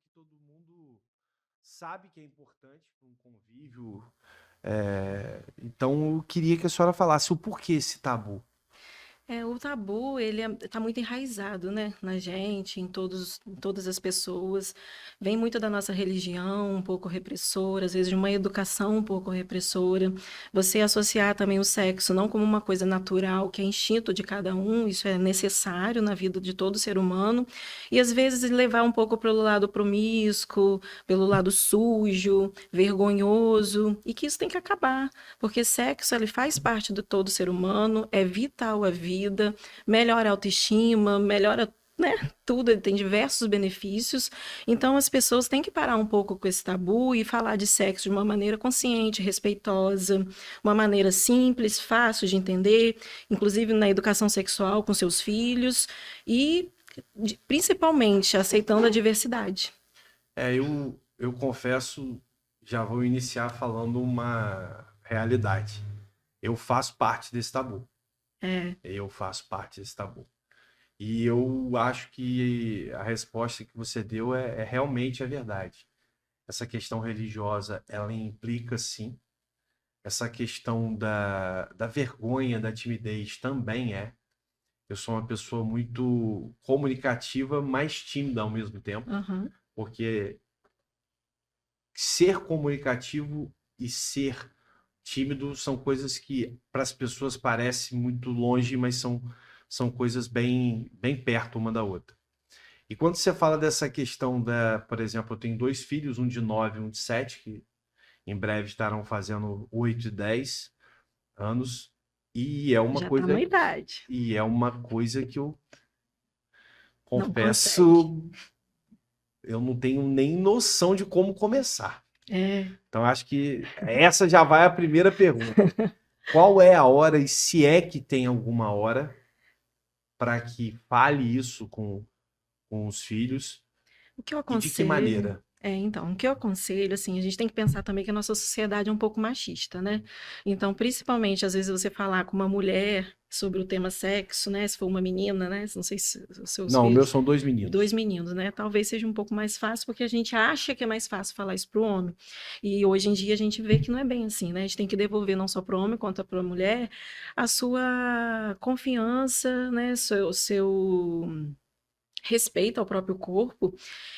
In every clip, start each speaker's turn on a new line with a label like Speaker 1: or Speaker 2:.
Speaker 1: que todo mundo sabe que é importante para um convívio. Então, eu queria que a senhora falasse o porquê esse tabu.
Speaker 2: O tabu, ele tá muito enraizado, né, na gente, em todas as pessoas. Vem muito da nossa religião, um pouco repressora, às vezes de uma educação um pouco repressora. Você associar também o sexo não como uma coisa natural, que é instinto de cada um, isso é necessário na vida de todo ser humano, e às vezes levar um pouco pelo lado promíscuo, pelo lado sujo, vergonhoso, e que isso tem que acabar. Porque sexo, ele faz parte do todo ser humano, é vital à vida, melhora a autoestima, melhora, né, tudo, ele tem diversos benefícios. Então, as pessoas têm que parar um pouco com esse tabu e falar de sexo de uma maneira consciente, respeitosa, uma maneira simples, fácil de entender, inclusive na educação sexual com seus filhos e, principalmente, aceitando a diversidade.
Speaker 1: Eu confesso, já vou iniciar falando uma realidade. Eu faço parte desse tabu.
Speaker 2: É,
Speaker 1: Eu faço parte desse tabu. E eu acho que a resposta que você deu é realmente a verdade. Essa questão religiosa, ela implica sim. Essa questão da vergonha, da timidez também é. Eu sou uma pessoa muito comunicativa, mas tímida ao mesmo tempo,
Speaker 2: uhum.
Speaker 1: porque ser comunicativo e ser tímido são coisas que para as pessoas parecem muito longe, mas são coisas bem perto uma da outra. E quando você fala dessa questão por exemplo, eu tenho dois filhos, um de 9 e um de 7, que em breve estarão fazendo 8 e 10 anos, e é uma
Speaker 2: Já está
Speaker 1: coisa
Speaker 2: na idade,
Speaker 1: que eu
Speaker 2: não consegue.
Speaker 1: confesso, eu não tenho nem noção de como começar.
Speaker 2: É.
Speaker 1: Então, acho que essa já vai a primeira pergunta. Qual é a hora, e se é que tem alguma hora, para que fale isso com os filhos,
Speaker 2: O que eu
Speaker 1: e de que
Speaker 2: aconselho
Speaker 1: maneira?
Speaker 2: o que eu aconselho, assim, a gente tem que pensar também que a nossa sociedade é um pouco machista, né? Então, principalmente, às vezes você falar com uma mulher sobre o tema sexo, né? Se for uma menina, né? Não sei se os seus
Speaker 1: Não, meus
Speaker 2: filhos,
Speaker 1: são dois
Speaker 2: dois
Speaker 1: meninos.
Speaker 2: meninos, né? Talvez seja um pouco mais fácil, porque a gente acha que é mais fácil falar isso para o homem. E hoje em dia a gente vê que não é bem assim, né? A gente tem que devolver não só para o homem quanto para a mulher a sua confiança, né? Seu respeito ao próprio corpo,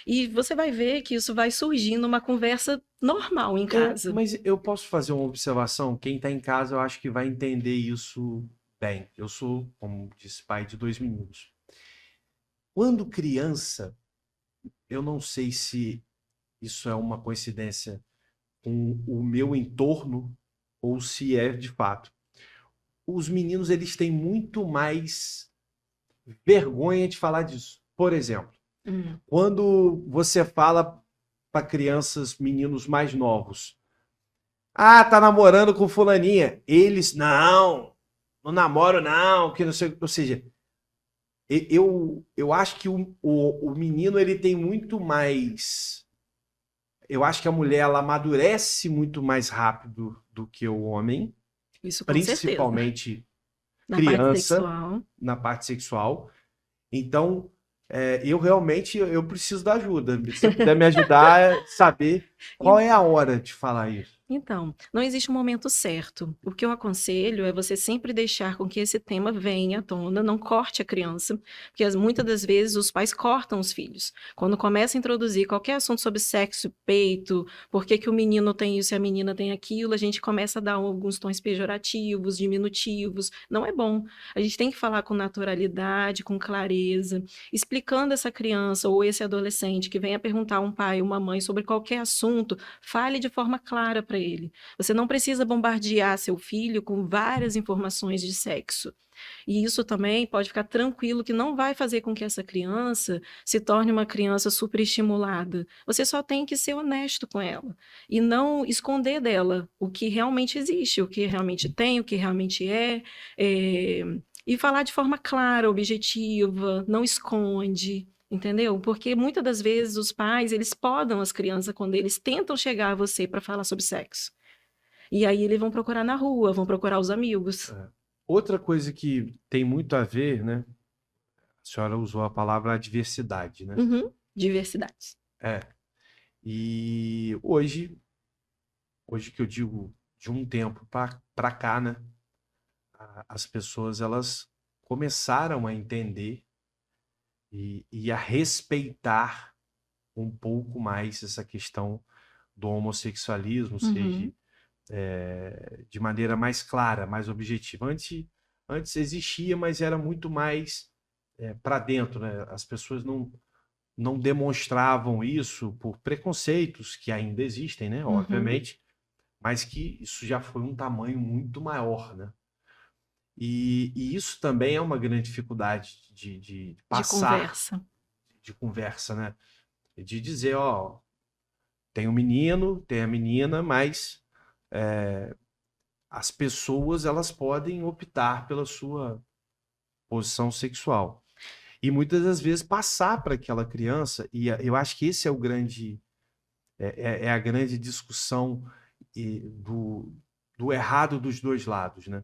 Speaker 2: e você vai ver que isso vai surgir numa conversa normal em casa.
Speaker 1: Mas eu posso fazer uma observação? Quem está em casa, eu acho que vai entender isso bem. Eu sou, como disse, pai de dois meninos. Quando criança, eu não sei se isso é uma coincidência com o meu entorno ou se é de fato. Os meninos, eles têm muito mais vergonha de falar disso. Por exemplo,
Speaker 2: Hum.
Speaker 1: quando você fala para crianças, meninos mais novos, ah, tá namorando com fulaninha. Eles, não namoro não, que não sei, ou seja, eu acho que o menino ele tem muito mais, eu acho que a mulher ela amadurece muito mais rápido do que o homem,
Speaker 2: Isso com certeza.
Speaker 1: principalmente
Speaker 2: Na parte
Speaker 1: criança
Speaker 2: sexual.
Speaker 1: na parte sexual. Então, eu realmente eu preciso da ajuda. Se você puder me ajudar a saber qual é a hora de falar isso.
Speaker 2: Então, não existe um momento certo. O que eu aconselho é você sempre deixar com que esse tema venha à tona, não corte a criança, porque muitas das vezes os pais cortam os filhos. Quando começa a introduzir qualquer assunto sobre sexo, peito, por que que o menino tem isso e a menina tem aquilo, a gente começa a dar alguns tons pejorativos, diminutivos. Não é bom. A gente tem que falar com naturalidade, com clareza, explicando essa criança ou esse adolescente que venha perguntar a um pai ou uma mãe sobre qualquer assunto, fale de forma clara para ele. Você não precisa bombardear seu filho com várias informações de sexo. E isso também pode ficar tranquilo que não vai fazer com que essa criança se torne uma criança superestimulada. Você só tem que ser honesto com ela e não esconder dela o que realmente existe, o que realmente tem, o que realmente é, e falar de forma clara, objetiva, não esconde. Entendeu? Porque muitas das vezes os pais, eles podam as crianças quando eles tentam chegar a você para falar sobre sexo. E aí eles vão procurar na rua, vão procurar os amigos.
Speaker 1: Outra coisa que tem muito a ver, né? A senhora usou a palavra diversidade, né?
Speaker 2: Uhum. Diversidade.
Speaker 1: É. E hoje que eu digo de um tempo para cá, né? As pessoas elas começaram a entender e a respeitar um pouco mais essa questão do homossexualismo, seja
Speaker 2: Uhum.
Speaker 1: de maneira mais clara, mais objetiva. Antes existia, mas era muito mais para dentro, né? As pessoas não demonstravam isso por preconceitos que ainda existem, né?
Speaker 2: Uhum.
Speaker 1: Obviamente, mas que isso já foi um tamanho muito maior, né? E isso também é uma grande dificuldade de
Speaker 2: De
Speaker 1: passar
Speaker 2: conversa.
Speaker 1: de conversa, né? De dizer, ó, tem o menino, tem a menina, mas as pessoas elas podem optar pela sua posição sexual. E muitas das vezes passar para aquela criança, eu acho que esse é o grande, é a grande discussão do errado dos dois lados, né?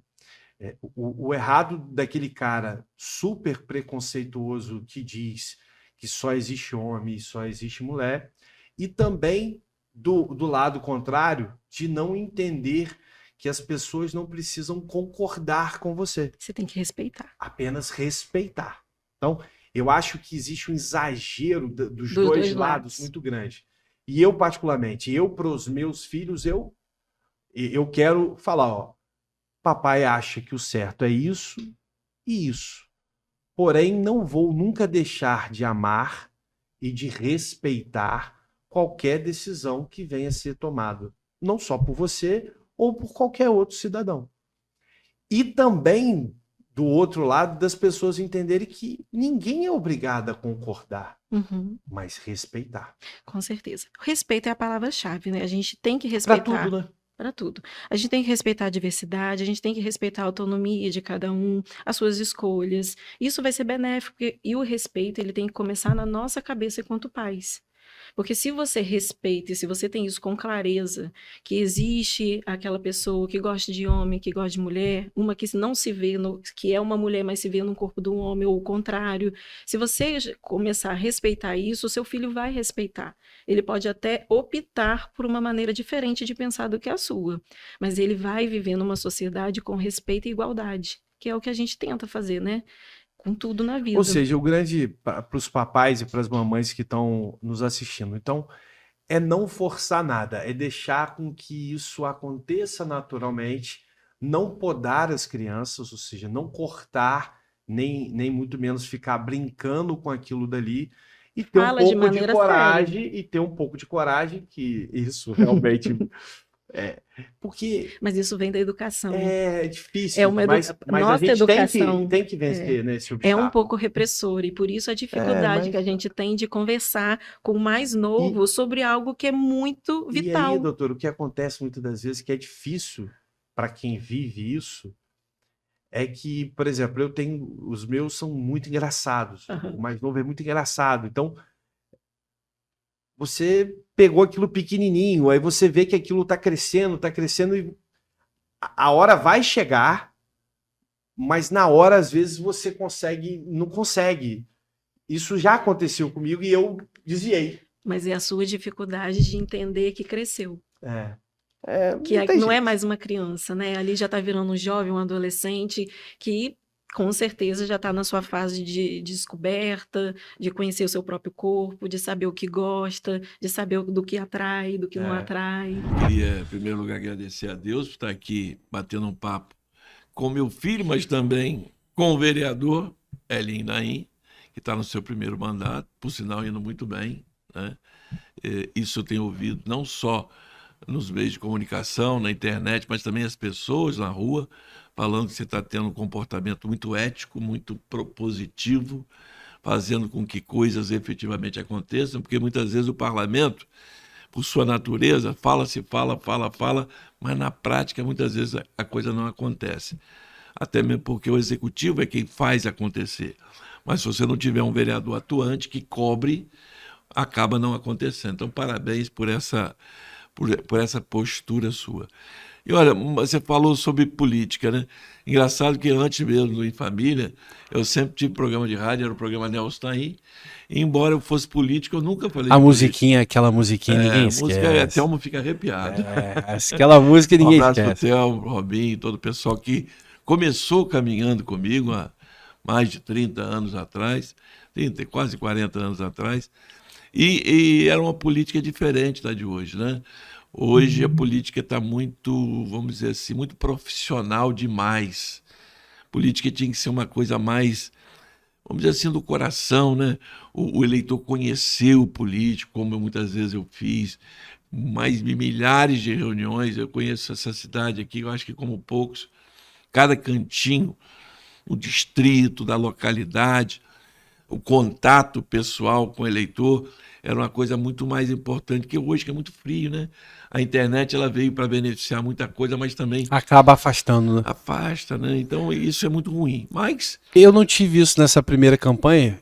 Speaker 1: O errado daquele cara super preconceituoso que diz que só existe homem e só existe mulher, e também do lado contrário, de não entender que as pessoas não precisam concordar com você,
Speaker 2: Você tem que respeitar.
Speaker 1: apenas respeitar. Então, eu acho que existe um exagero dos
Speaker 2: Dos
Speaker 1: dois
Speaker 2: dois
Speaker 1: lados
Speaker 2: lados.
Speaker 1: muito grande. E eu, particularmente, para os meus filhos, eu quero falar, ó, papai acha que o certo é isso e isso. Porém, não vou nunca deixar de amar e de respeitar qualquer decisão que venha a ser tomada, não só por você ou por qualquer outro cidadão. E também do outro lado das pessoas entenderem que ninguém é obrigado a concordar,
Speaker 2: Uhum.
Speaker 1: mas respeitar.
Speaker 2: Com certeza. Respeito é a palavra-chave, né? A gente tem que
Speaker 1: Para tudo,
Speaker 2: respeitar
Speaker 1: né?
Speaker 2: para tudo. A gente tem que respeitar a diversidade, a gente tem que respeitar a autonomia de cada um, as suas escolhas. Isso vai ser benéfico e o respeito, ele tem que começar na nossa cabeça enquanto pais. Porque se você respeita e se você tem isso com clareza, que existe aquela pessoa que gosta de homem, que gosta de mulher, uma que não se vê, que é uma mulher, mas se vê no corpo de um homem, ou o contrário, se você começar a respeitar isso, o seu filho vai respeitar. Ele pode até optar por uma maneira diferente de pensar do que a sua, mas ele vai viver numa sociedade com respeito e igualdade, que é o que a gente tenta fazer, né? Com tudo na
Speaker 1: Ou
Speaker 2: vida.
Speaker 1: seja, o grande para os papais e para as mamães que estão nos assistindo. Então, é não forçar nada, é deixar com que isso aconteça naturalmente, não podar as crianças, ou seja, não cortar, nem muito menos ficar brincando com aquilo dali, e ter um
Speaker 2: Fala de
Speaker 1: pouco de
Speaker 2: maneira séria.
Speaker 1: coragem, que isso realmente é. Porque
Speaker 2: Mas isso vem da educação.
Speaker 1: é
Speaker 2: É
Speaker 1: difícil,
Speaker 2: uma
Speaker 1: mas a
Speaker 2: Nossa
Speaker 1: gente
Speaker 2: educação
Speaker 1: tem que vencer nesse
Speaker 2: é um
Speaker 1: obstáculo.
Speaker 2: pouco repressora, e por isso a
Speaker 1: É,
Speaker 2: dificuldade que
Speaker 1: mas.
Speaker 2: a gente tem de conversar com o mais
Speaker 1: E,
Speaker 2: novo sobre algo que é muito
Speaker 1: e aí,
Speaker 2: vital.
Speaker 1: doutor, o que acontece muitas das vezes que é difícil para quem vive isso é que, por exemplo, eu tenho. Os meus são muito engraçados. O
Speaker 2: Aham.
Speaker 1: mais novo é muito engraçado. Então, você pegou aquilo pequenininho, aí você vê que aquilo está crescendo e a hora vai chegar, mas na hora, às vezes, você consegue, não consegue. Isso já aconteceu comigo e eu desviei.
Speaker 2: Mas é a sua dificuldade de entender que cresceu.
Speaker 1: É,
Speaker 2: Que
Speaker 1: não tem
Speaker 2: não é
Speaker 1: jeito.
Speaker 2: mais uma criança, né? Ali já está virando um jovem, um adolescente que com certeza já está na sua fase de descoberta, de conhecer o seu próprio corpo, de saber o que gosta, de saber do que atrai, do que não
Speaker 1: É,
Speaker 2: atrai.
Speaker 3: Queria, em primeiro lugar, agradecer a Deus por estar aqui batendo um papo com meu filho, mas também com o vereador Elin Naim, que está no seu primeiro mandato, por sinal indo muito bem, né? Isso eu tenho ouvido não só nos meios de comunicação, na internet, mas também as pessoas na rua, falando que você está tendo um comportamento muito ético, muito propositivo, fazendo com que coisas efetivamente aconteçam, porque muitas vezes o parlamento, por sua natureza, fala, mas na prática muitas vezes a coisa não acontece. Até mesmo porque o executivo é quem faz acontecer. Mas se você não tiver um vereador atuante que cobre, acaba não acontecendo. Então, parabéns por essa postura sua. E olha, você falou sobre política, né? Engraçado que antes mesmo do Em Família, eu sempre tive programa de rádio, era o programa Nelson Naim. E embora eu fosse político, eu nunca falei
Speaker 1: A
Speaker 3: de política.
Speaker 1: musiquinha, aquela musiquinha, ninguém
Speaker 3: Música,
Speaker 1: esquece.
Speaker 3: Thelmo fica arrepiado.
Speaker 1: Aquela música
Speaker 3: Um
Speaker 1: ninguém
Speaker 3: abraço pro
Speaker 1: esquece.
Speaker 3: Thelmo, pro Robinho, todo o pessoal que começou caminhando comigo há mais de 30 anos atrás, 30, quase 40 anos atrás. E era uma política diferente da de hoje, né? Hoje a política está muito, vamos dizer assim, muito profissional demais. Política tinha que ser uma coisa mais, vamos dizer assim, do coração, né? O eleitor conhecer o político, como muitas vezes eu fiz, mais de milhares de reuniões. Eu conheço essa cidade aqui, eu acho que como poucos, cada cantinho, o distrito, da localidade, o contato pessoal com o eleitor era uma coisa muito mais importante que hoje, que é muito frio, né? A internet ela veio para beneficiar muita coisa, mas também
Speaker 1: Acaba afastando, né?
Speaker 3: afasta, né? Então isso é muito ruim. Mas
Speaker 1: Eu não tive isso nessa primeira campanha,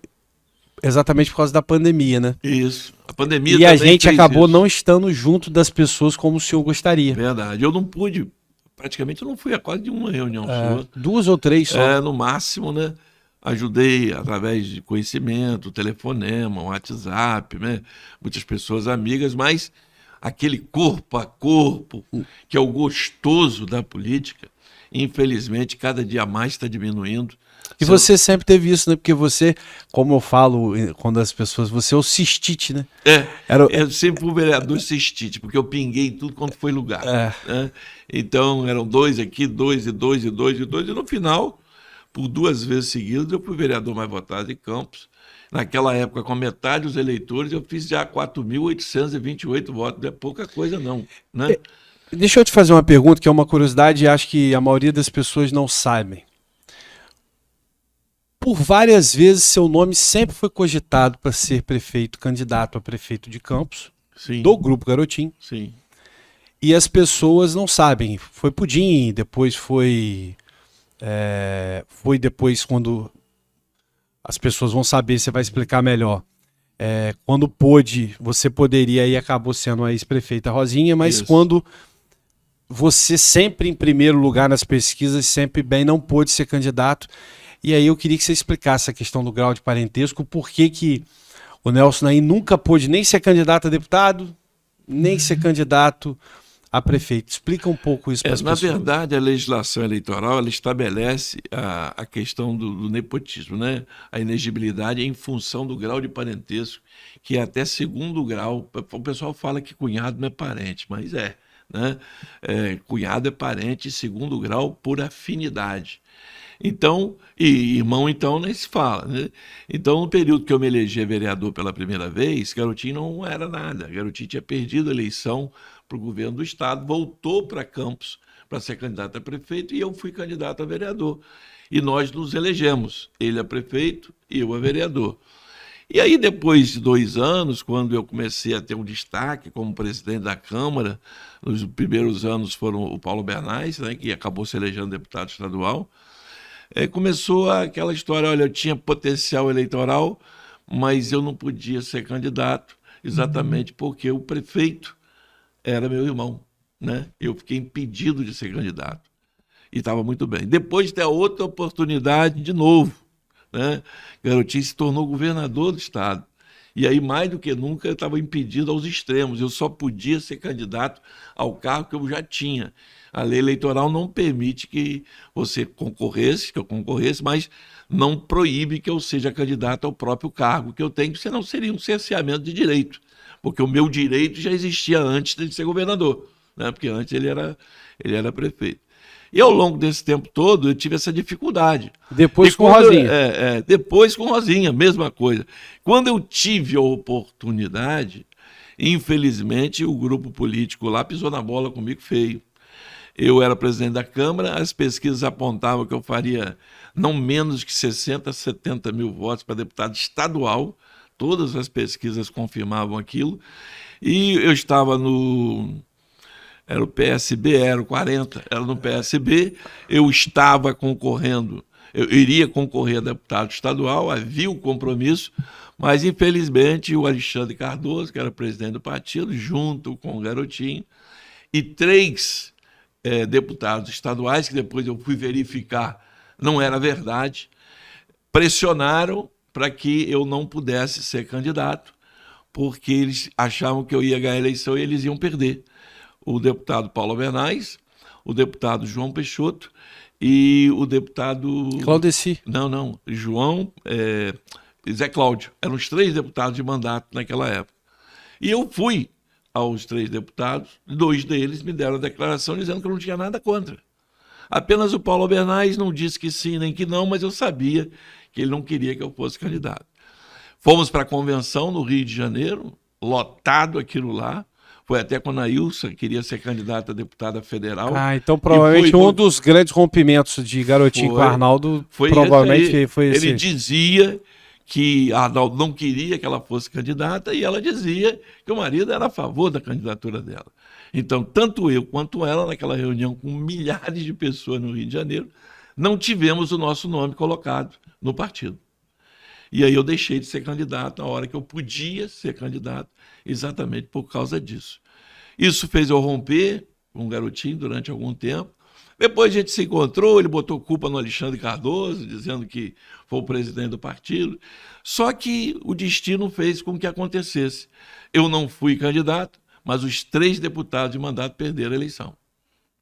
Speaker 1: exatamente por causa da pandemia, né?
Speaker 3: isso, a pandemia
Speaker 1: E a
Speaker 3: também
Speaker 1: gente
Speaker 3: fez
Speaker 1: acabou
Speaker 3: isso.
Speaker 1: não estando junto das pessoas como o senhor gostaria.
Speaker 3: Verdade. Eu não pude, praticamente eu não fui a quase de uma reunião sua.
Speaker 1: 2 ou 3 só.
Speaker 3: No máximo, né? Ajudei através de conhecimento, telefonema, WhatsApp, né? Muitas pessoas amigas, mas aquele corpo a corpo, que é o gostoso da política, infelizmente, cada dia mais está diminuindo.
Speaker 1: E você sempre teve isso, né? Porque você, como eu falo quando as pessoas, você é o cistite, né?
Speaker 3: Eu sempre fui vereador cistite, porque eu pinguei em tudo quanto foi lugar. Né? Então, eram 2 aqui, 2 e 2 e 2 e 2, e no final, por 2 vezes seguidas, eu fui vereador mais votado em Campos. Naquela época, com a metade dos eleitores, eu fiz já 4.828 votos. Não é pouca coisa, não. Né?
Speaker 1: Deixa eu te fazer uma pergunta, que é uma curiosidade e acho que a maioria das pessoas não sabem. Por várias vezes, seu nome sempre foi cogitado para ser prefeito, candidato a prefeito de Campos,
Speaker 3: Sim.
Speaker 1: do Grupo Garotinho.
Speaker 3: Sim.
Speaker 1: E as pessoas não sabem. Foi Pudim, depois foi depois quando as pessoas vão saber, você vai explicar melhor. Quando pôde, você poderia e acabou sendo a ex-prefeita Rosinha, mas
Speaker 3: Isso.
Speaker 1: quando você sempre em primeiro lugar nas pesquisas, sempre bem, não pôde ser candidato. E aí eu queria que você explicasse a questão do grau de parentesco, por que o Nelson Naim nunca pôde nem ser candidato a deputado, nem ser candidato a prefeito. Explica um pouco isso para as pessoas.
Speaker 3: Na verdade, a legislação eleitoral ela estabelece a questão do nepotismo, né? A inegibilidade em função do grau de parentesco, que é até 2º grau. O pessoal fala que cunhado não é parente, mas né? Cunhado é parente 2º grau por afinidade. Então, e irmão, então, nem se fala. Né? Então, no período que eu me elegi vereador pela primeira vez, Garotinho não era nada. Garotinho tinha perdido a eleição para o governo do estado, voltou para Campos para ser candidato a prefeito e eu fui candidato a vereador. E nós nos elegemos, ele a prefeito e eu a vereador. E aí, depois de 2 anos, quando eu comecei a ter um destaque como presidente da Câmara, nos primeiros anos foram o Paulo Bernays, né, que acabou se elegendo deputado estadual, começou aquela história, olha, eu tinha potencial eleitoral, mas eu não podia ser candidato, exatamente porque o prefeito era meu irmão, né? Eu fiquei impedido de ser candidato. E estava muito bem. Depois de ter outra oportunidade de novo, né? Garotinho se tornou governador do estado. E aí, mais do que nunca, eu estava impedido aos extremos. Eu só podia ser candidato ao cargo que eu já tinha. A lei eleitoral não permite que você concorresse, que eu concorresse, mas não proíbe que eu seja candidato ao próprio cargo que eu tenho, senão seria um cerceamento de direito. Porque o meu direito já existia antes de ser governador, né? Porque antes ele era prefeito. E ao longo desse tempo todo eu tive essa dificuldade.
Speaker 1: Depois com Rosinha.
Speaker 3: Depois com Rosinha, mesma coisa. Quando eu tive a oportunidade, infelizmente o grupo político lá pisou na bola comigo feio. Eu era presidente da Câmara, as pesquisas apontavam que eu faria não menos que 60, 70 mil votos para deputado estadual. Todas as pesquisas confirmavam aquilo. E eu estava era o PSB, era o 40, era no PSB. Eu estava concorrendo, eu iria concorrer a deputado estadual, havia o compromisso, mas infelizmente o Alexandre Cardoso, que era presidente do partido, junto com o Garotinho, e 3 deputados estaduais, que depois eu fui verificar, não era verdade, pressionaram para que eu não pudesse ser candidato, porque eles achavam que eu ia ganhar a eleição e eles iam perder. O deputado Paulo Bernais, o deputado João Peixoto e o deputado...
Speaker 4: Claudeci.
Speaker 3: Não, João, Zé Cláudio. Eram os 3 deputados de mandato naquela época. E eu fui aos 3 deputados, 2 deles me deram a declaração dizendo que eu não tinha nada contra. Apenas o Paulo Bernais não disse que sim nem que não, mas eu sabia que ele não queria que eu fosse candidato. Fomos para a convenção no Rio de Janeiro, lotado aquilo lá. Foi até quando a Ilsa queria ser candidata a deputada federal.
Speaker 4: Então provavelmente um dos grandes rompimentos de Garotinho com o Arnaldo provavelmente foi esse.
Speaker 3: Ele dizia que a Arnaldo não queria que ela fosse candidata e ela dizia que o marido era a favor da candidatura dela. Então, tanto eu quanto ela, naquela reunião com milhares de pessoas no Rio de Janeiro, não tivemos o nosso nome colocado no partido. E aí eu deixei de ser candidato na hora que eu podia ser candidato, exatamente por causa disso. Isso fez eu romper com o Garotinho durante algum tempo. Depois a gente se encontrou, ele botou culpa no Alexandre Cardoso, dizendo que foi o presidente do partido. Só que o destino fez com que acontecesse. Eu não fui candidato, mas os 3 deputados de mandato perderam a eleição.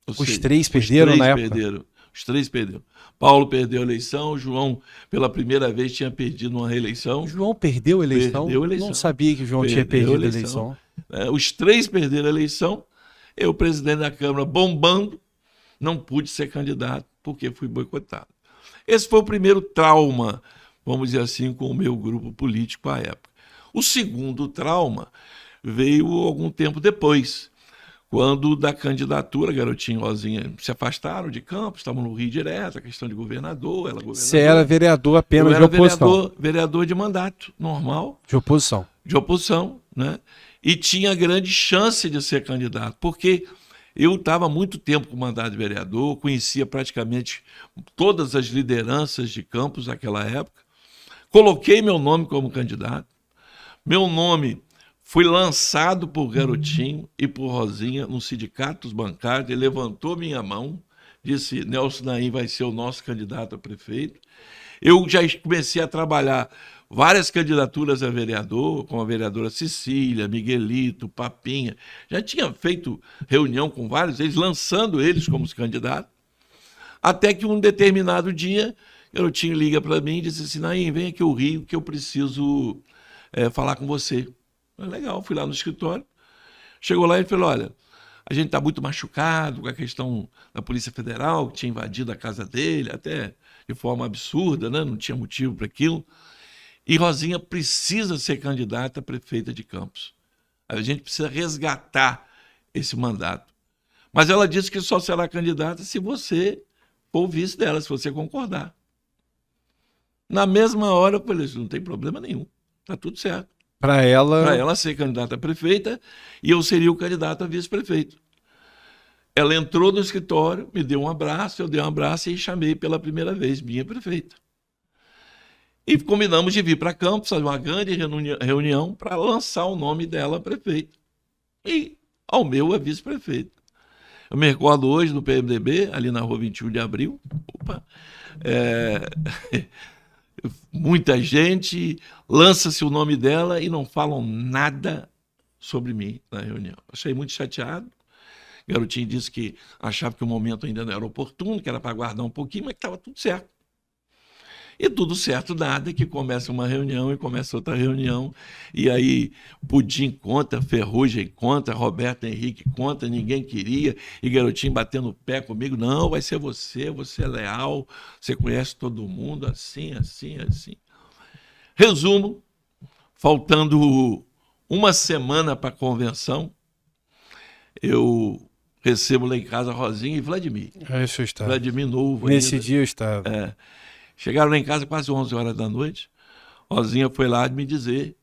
Speaker 4: Os 3 perderam na época?
Speaker 3: Os 3 perderam. Paulo perdeu a eleição, João, pela primeira vez, tinha perdido uma reeleição.
Speaker 4: João perdeu a eleição?
Speaker 3: Perdeu a eleição.
Speaker 4: Não sabia que o João tinha perdido a eleição.
Speaker 3: Os 3 perderam a eleição. Eu, presidente da Câmara, bombando, não pude ser candidato porque fui boicotado. Esse foi o primeiro trauma, vamos dizer assim, com o meu grupo político à época. O segundo trauma veio algum tempo depois, quando da candidatura, Garotinho e Rosinha se afastaram de Campos, estavam no Rio direto, a questão de governador, ela governadora.
Speaker 4: Você era vereador apenas de oposição?
Speaker 3: Vereador de mandato, normal.
Speaker 4: De oposição.
Speaker 3: De oposição, né? E tinha grande chance de ser candidato, porque eu estava há muito tempo com mandato de vereador, conhecia praticamente todas as lideranças de Campos naquela época, coloquei meu nome como candidato, meu nome foi lançado por Garotinho e por Rosinha no sindicato dos bancários, ele levantou minha mão, disse, Nelson Naim vai ser o nosso candidato a prefeito. Eu já comecei a trabalhar várias candidaturas a vereador, como a vereadora Cecília, Miguelito, Papinha. Já tinha feito reunião com vários deles, lançando eles como candidatos. Até que um determinado dia, Garotinho liga para mim e diz assim, Naim, vem aqui ao Rio que eu preciso falar com você. Legal, fui lá no escritório. Chegou lá e ele falou, olha, a gente está muito machucado com a questão da Polícia Federal, que tinha invadido a casa dele, até de forma absurda, né? Não tinha motivo para aquilo. E Rosinha precisa ser candidata a prefeita de Campos. A gente precisa resgatar esse mandato. Mas ela disse que só será candidata se você for o vice dela, se você concordar. Na mesma hora, eu falei, não tem problema nenhum, está tudo certo.
Speaker 4: Para ela
Speaker 3: ser candidata a prefeita e eu seria o candidato a vice-prefeito. Ela entrou no escritório, me deu um abraço, eu dei um abraço e chamei pela primeira vez minha prefeita. E combinamos de vir para Campos, fazer uma grande reunião para lançar o nome dela a prefeita. E ao meu a vice-prefeito. Eu me recordo hoje no PMDB, ali na rua 21 de Abril. Muita gente, lança-se o nome dela e não falam nada sobre mim na reunião. Achei muito chateado. Garotinho disse que achava que o momento ainda não era oportuno, que era para aguardar um pouquinho, mas que estava tudo certo. E tudo certo nada, que começa uma reunião e começa outra reunião, e aí Pudim conta, Ferrugem conta, Roberto Henrique conta, ninguém queria, e Garotinho batendo o pé comigo, não, vai ser você é leal, você conhece todo mundo, assim. Resumo, faltando uma semana para a convenção, eu recebo lá em casa Rosinha e Vladimir.
Speaker 4: Isso eu estava.
Speaker 3: Vladimir novo.
Speaker 4: Nesse
Speaker 3: ainda.
Speaker 4: dia eu estava.
Speaker 3: Chegaram lá em casa quase 11 horas da noite. Rosinha foi lá me dizer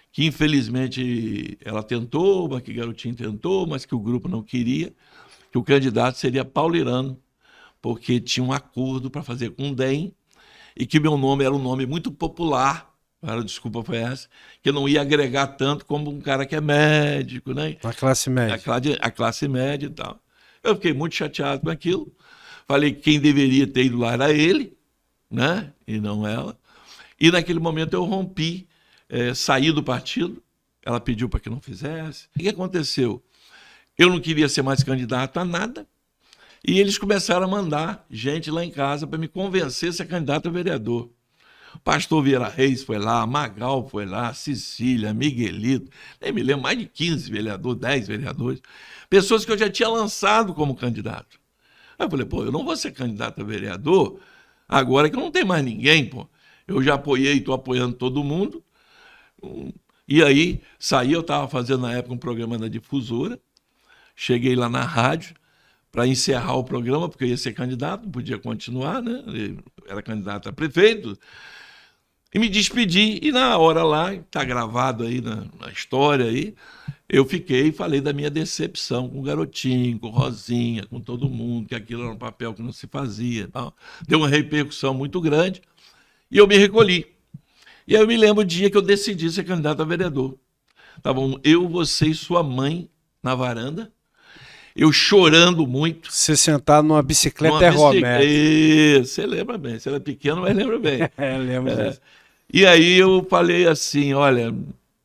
Speaker 3: que, infelizmente, ela tentou, mas que Garotinho tentou, mas que o grupo não queria, que o candidato seria Paulo Irano, porque tinha um acordo para fazer com o DEM e que meu nome era um nome muito popular, a desculpa foi essa, que não ia agregar tanto como um cara que é médico, né?
Speaker 4: A classe média.
Speaker 3: A classe média e tal. Eu fiquei muito chateado com aquilo. Falei que quem deveria ter ido lá era ele, né? E não ela. E naquele momento eu rompi, saí do partido. Ela pediu para que não fizesse. O que aconteceu? Eu não queria ser mais candidato a nada. E eles começaram a mandar gente lá em casa para me convencer a ser candidato a vereador. O pastor Vieira Reis foi lá, Magal foi lá, Cecília, Miguelito, nem me lembro, mais de 15 vereadores, 10 vereadores, pessoas que eu já tinha lançado como candidato. Aí eu falei, pô, eu não vou ser candidato a vereador agora que eu não tenho mais ninguém, pô. Eu já apoiei, estou apoiando todo mundo. E aí, saí, eu estava fazendo na época um programa na Difusora, cheguei lá na rádio para encerrar o programa, porque eu ia ser candidato, não podia continuar, né? Eu era candidato a prefeito. E me despedi, e na hora lá, está gravado aí na história aí, eu fiquei e falei da minha decepção com o Garotinho, com Rosinha, com todo mundo, que aquilo era um papel que não se fazia. Tal. Deu uma repercussão muito grande, e eu me recolhi. E aí eu me lembro o dia que eu decidi ser candidato a vereador. Estavam eu, você e sua mãe na varanda, eu chorando muito.
Speaker 4: Você sentado numa bicicleta ergométrica.
Speaker 3: Você lembra bem, você era pequeno, mas lembra bem.
Speaker 4: Lembro disso.
Speaker 3: E aí eu falei assim, olha,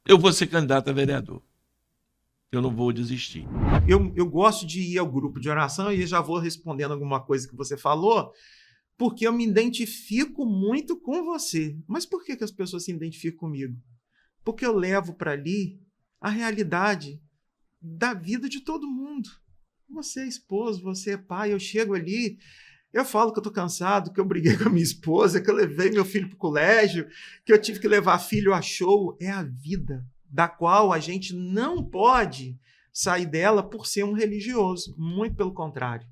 Speaker 3: eu vou ser candidato a vereador. Eu não vou desistir.
Speaker 5: Eu gosto de ir ao grupo de oração e já vou respondendo alguma coisa que você falou, porque eu me identifico muito com você. Mas por que as pessoas se identificam comigo? Porque eu levo para ali a realidade da vida de todo mundo. Você é esposo, você é pai, eu chego ali, eu falo que eu estou cansado, que eu briguei com a minha esposa, que eu levei meu filho para o colégio, que eu tive que levar filho a show. É a vida da qual a gente não pode sair dela por ser um religioso. Muito pelo contrário.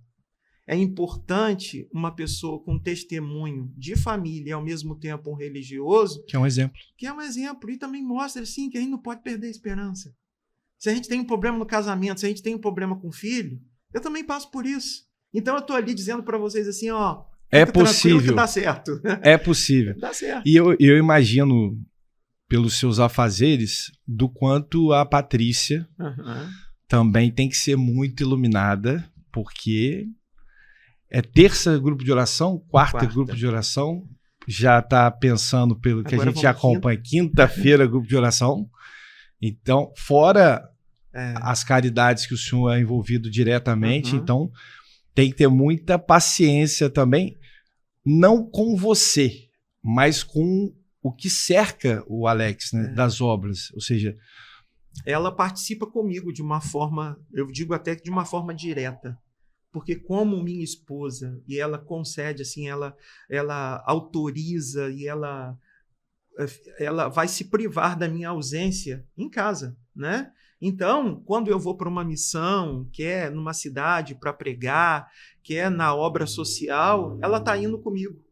Speaker 5: É importante uma pessoa com testemunho de família e ao mesmo tempo um religioso,
Speaker 6: que é um exemplo.
Speaker 5: Que é um exemplo e também mostra assim, que a gente não pode perder a esperança. Se a gente tem um problema no casamento, se a gente tem um problema com o filho, eu também passo por isso. Então eu estou ali dizendo para vocês assim, ó,
Speaker 6: é possível
Speaker 5: que dá certo.
Speaker 6: É possível.
Speaker 5: Dá certo.
Speaker 6: E eu imagino, pelos seus afazeres, do quanto a Patrícia também tem que ser muito iluminada, porque é terça grupo de oração, quarta grupo de oração, já está pensando pelo que agora a gente já acompanha, quinta-feira grupo de oração. Então, fora as caridades que o senhor é envolvido diretamente, então tem que ter muita paciência também, não com você, mas com o que cerca o Alex, né, das obras. Ou seja,
Speaker 5: ela participa comigo de uma forma, eu digo até que de uma forma direta. Porque como minha esposa, e ela concede, assim, ela autoriza e ela vai se privar da minha ausência em casa, né? Então, quando eu vou para uma missão, que é numa cidade para pregar, que é na obra social, ela está indo comigo.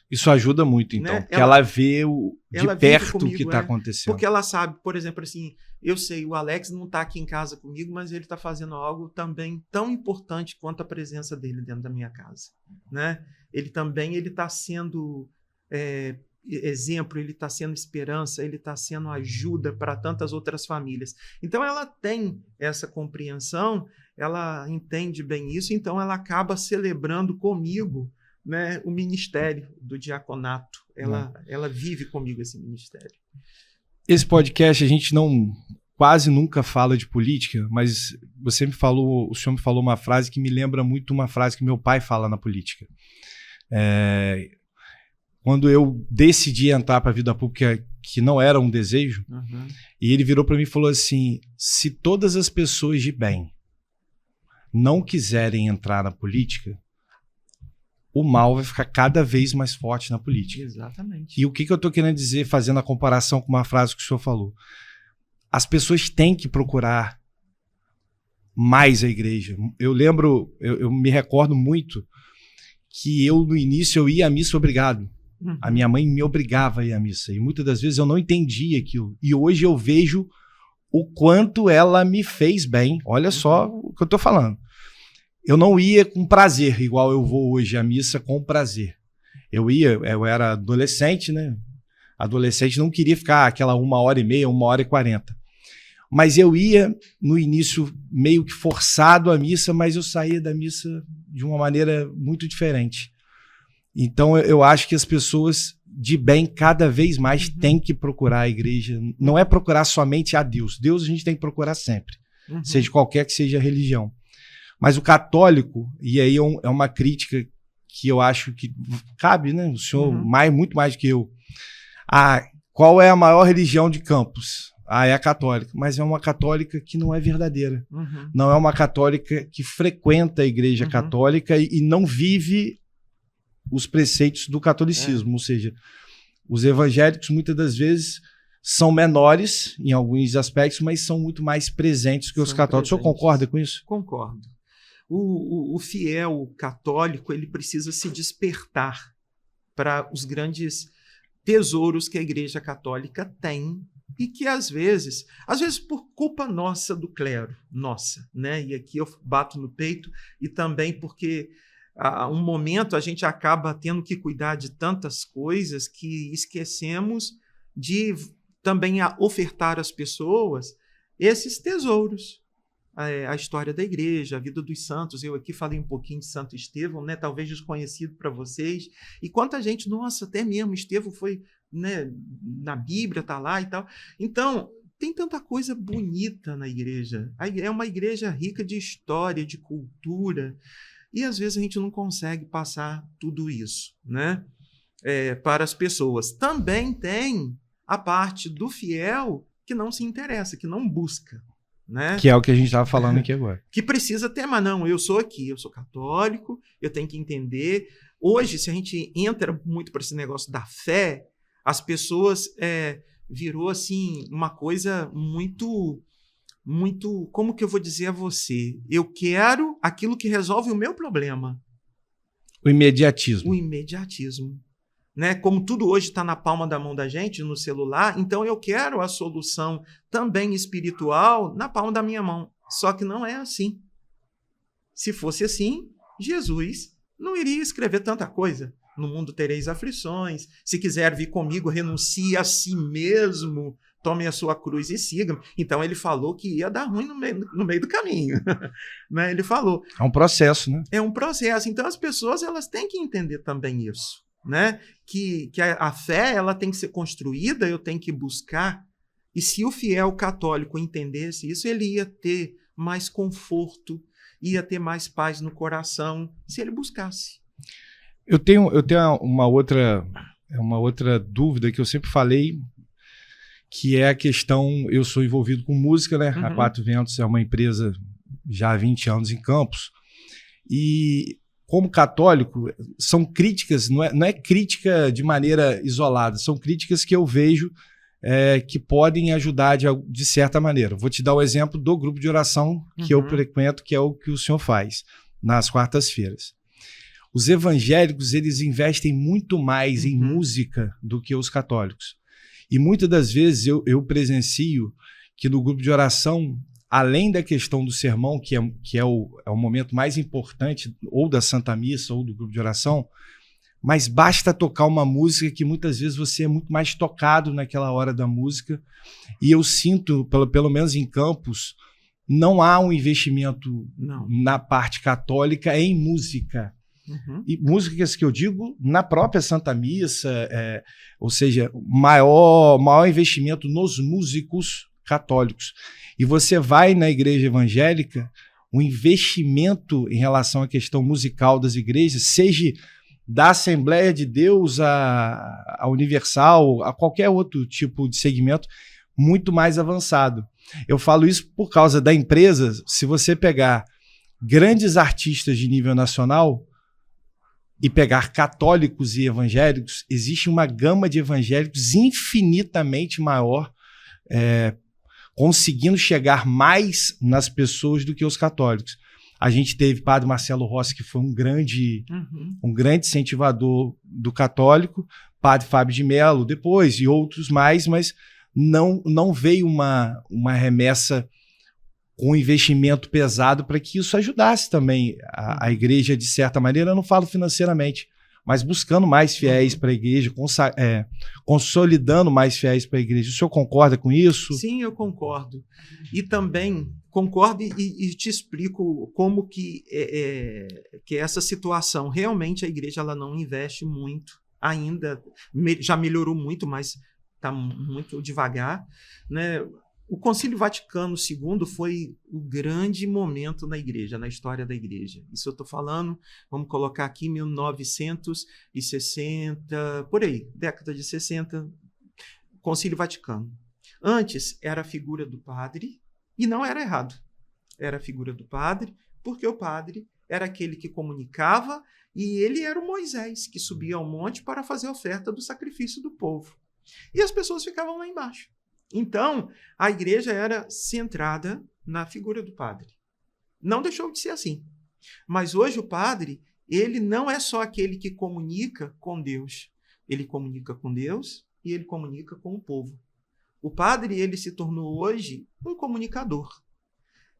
Speaker 6: Isso ajuda muito, então,
Speaker 5: né?
Speaker 6: Porque ela vê de perto o que está acontecendo.
Speaker 5: Porque ela sabe, por exemplo, assim, eu sei, o Alex não está aqui em casa comigo, mas ele está fazendo algo também tão importante quanto a presença dele dentro da minha casa, né? Ele também está sendo exemplo, ele está sendo esperança, ele está sendo ajuda para tantas outras famílias. Então ela tem essa compreensão, ela entende bem isso, então ela acaba celebrando comigo, né, o ministério do diaconato. Ela vive comigo esse ministério.
Speaker 6: Esse podcast a gente quase nunca fala de política, mas o senhor me falou uma frase que me lembra muito uma frase que meu pai fala na política. Quando eu decidi entrar para a vida pública, que não era um desejo, e ele virou para mim e falou assim, se todas as pessoas de bem não quiserem entrar na política, o mal vai ficar cada vez mais forte na política.
Speaker 5: Exatamente.
Speaker 6: E o que eu estou querendo dizer, fazendo a comparação com uma frase que o senhor falou? As pessoas têm que procurar mais a igreja. Eu me recordo muito que no início eu ia à missa obrigado. A minha mãe me obrigava a ir à missa. E muitas das vezes eu não entendia aquilo. E hoje eu vejo o quanto ela me fez bem. Olha só o que eu estou falando. Eu não ia com prazer, igual eu vou hoje à missa com prazer. Eu era adolescente, né? Adolescente não queria ficar aquela 1h30, 1h40. mas eu ia no início meio que forçado à missa, mas eu saía da missa de uma maneira muito diferente. Então eu acho que as pessoas de bem cada vez mais têm que procurar a igreja. Não é procurar somente a Deus. Deus a gente tem que procurar sempre, seja qualquer que seja a religião. Mas o católico, e aí é uma crítica que eu acho que cabe, né? O senhor muito mais do que eu. Qual é a maior religião de Campos? É a católica. Mas é uma católica que não é verdadeira. Não é uma católica que frequenta a igreja católica e não vive os preceitos do catolicismo. Ou seja, os evangélicos muitas das vezes são menores em alguns aspectos, mas são muito mais presentes que os católicos. O senhor concorda com isso?
Speaker 5: Concordo. O fiel católico, ele precisa se despertar para os grandes tesouros que a Igreja Católica tem e que, às vezes por culpa nossa do clero, né? E aqui eu bato no peito, e também porque a um momento a gente acaba tendo que cuidar de tantas coisas que esquecemos de também ofertar às pessoas esses tesouros. A história da igreja, a vida dos santos. Eu aqui falei um pouquinho de Santo Estevão, né? Talvez desconhecido para vocês. E quanta gente, nossa, até mesmo Estevão foi, né, na Bíblia, está lá e tal. Então, tem tanta coisa bonita na igreja. É uma igreja rica de história, de cultura. E às vezes a gente não consegue passar tudo isso, né, para as pessoas. Também tem a parte do fiel que não se interessa, que não busca. Né?
Speaker 6: Que é o que a gente estava falando aqui agora.
Speaker 5: Que precisa ter, mas não, eu sou católico, eu tenho que entender. Hoje, se a gente entra muito para esse negócio da fé, as pessoas virou assim uma coisa muito, como que eu vou dizer a você? Eu quero aquilo que resolve o meu problema.
Speaker 6: O imediatismo.
Speaker 5: O imediatismo. Né? Como tudo hoje está na palma da mão da gente, no celular, então eu quero a solução também espiritual na palma da minha mão. Só que não é assim. Se fosse assim, Jesus não iria escrever tanta coisa. No mundo tereis aflições. Se quiser vir comigo, renuncie a si mesmo. Tome a sua cruz e siga-me. Então ele falou que ia dar ruim no meio do caminho. Né? Ele falou.
Speaker 6: É um processo, né?
Speaker 5: É um processo. Então as pessoas elas têm que entender também isso. Né? Que a fé ela tem que ser construída, eu tenho que buscar. E se o fiel católico entendesse isso, ele ia ter mais conforto, ia ter mais paz no coração, se ele buscasse.
Speaker 6: Eu tenho uma outra dúvida que eu sempre falei, que é a questão, eu sou envolvido com música, né? A Quatro Ventos é uma empresa já há 20 anos em Campos, e como católico, são críticas, não é crítica de maneira isolada, são críticas que eu vejo que podem ajudar de certa maneira. Vou te dar o exemplo do grupo de oração que eu frequento, que é o que o senhor faz nas quartas-feiras. Os evangélicos, eles investem muito mais em música do que os católicos. E muitas das vezes eu presencio que no grupo de oração, além da questão do sermão, que é o momento mais importante, ou da Santa Missa, ou do grupo de oração, mas basta tocar uma música que muitas vezes você é muito mais tocado naquela hora da música. E eu sinto, pelo menos em Campos, não há um investimento na parte católica em música. E músicas que eu digo na própria Santa Missa, ou seja, maior investimento nos músicos católicos. E você vai na igreja evangélica, o investimento em relação à questão musical das igrejas, seja da Assembleia de Deus a Universal, a qualquer outro tipo de segmento, muito mais avançado. Eu falo isso por causa da empresa. Se você pegar grandes artistas de nível nacional e pegar católicos e evangélicos, existe uma gama de evangélicos infinitamente maior, conseguindo chegar mais nas pessoas do que os católicos. A gente teve Padre Marcelo Rossi, que foi um grande incentivador do católico, Padre Fábio de Mello depois, e outros mais, mas não veio uma remessa com investimento pesado para que isso ajudasse também a igreja, de certa maneira. Eu não falo financeiramente, mas buscando mais fiéis para a igreja, consolidando mais fiéis para a igreja. O senhor concorda com isso?
Speaker 5: Sim, eu concordo. E também concordo e te explico como que essa situação, realmente a igreja ela não investe muito ainda, já melhorou muito, mas está muito devagar, né? O Concílio Vaticano II foi o grande momento na igreja, na história da igreja. Isso eu estou falando, vamos colocar aqui 1960, por aí, década de 60, Concílio Vaticano. Antes era a figura do padre, e não era errado. Era a figura do padre, porque o padre era aquele que comunicava e ele era o Moisés, que subia ao monte para fazer a oferta do sacrifício do povo. E as pessoas ficavam lá embaixo. Então, a igreja era centrada na figura do padre. Não deixou de ser assim. Mas hoje o padre, ele não é só aquele que comunica com Deus. Ele comunica com Deus e ele comunica com o povo. O padre, ele se tornou hoje um comunicador.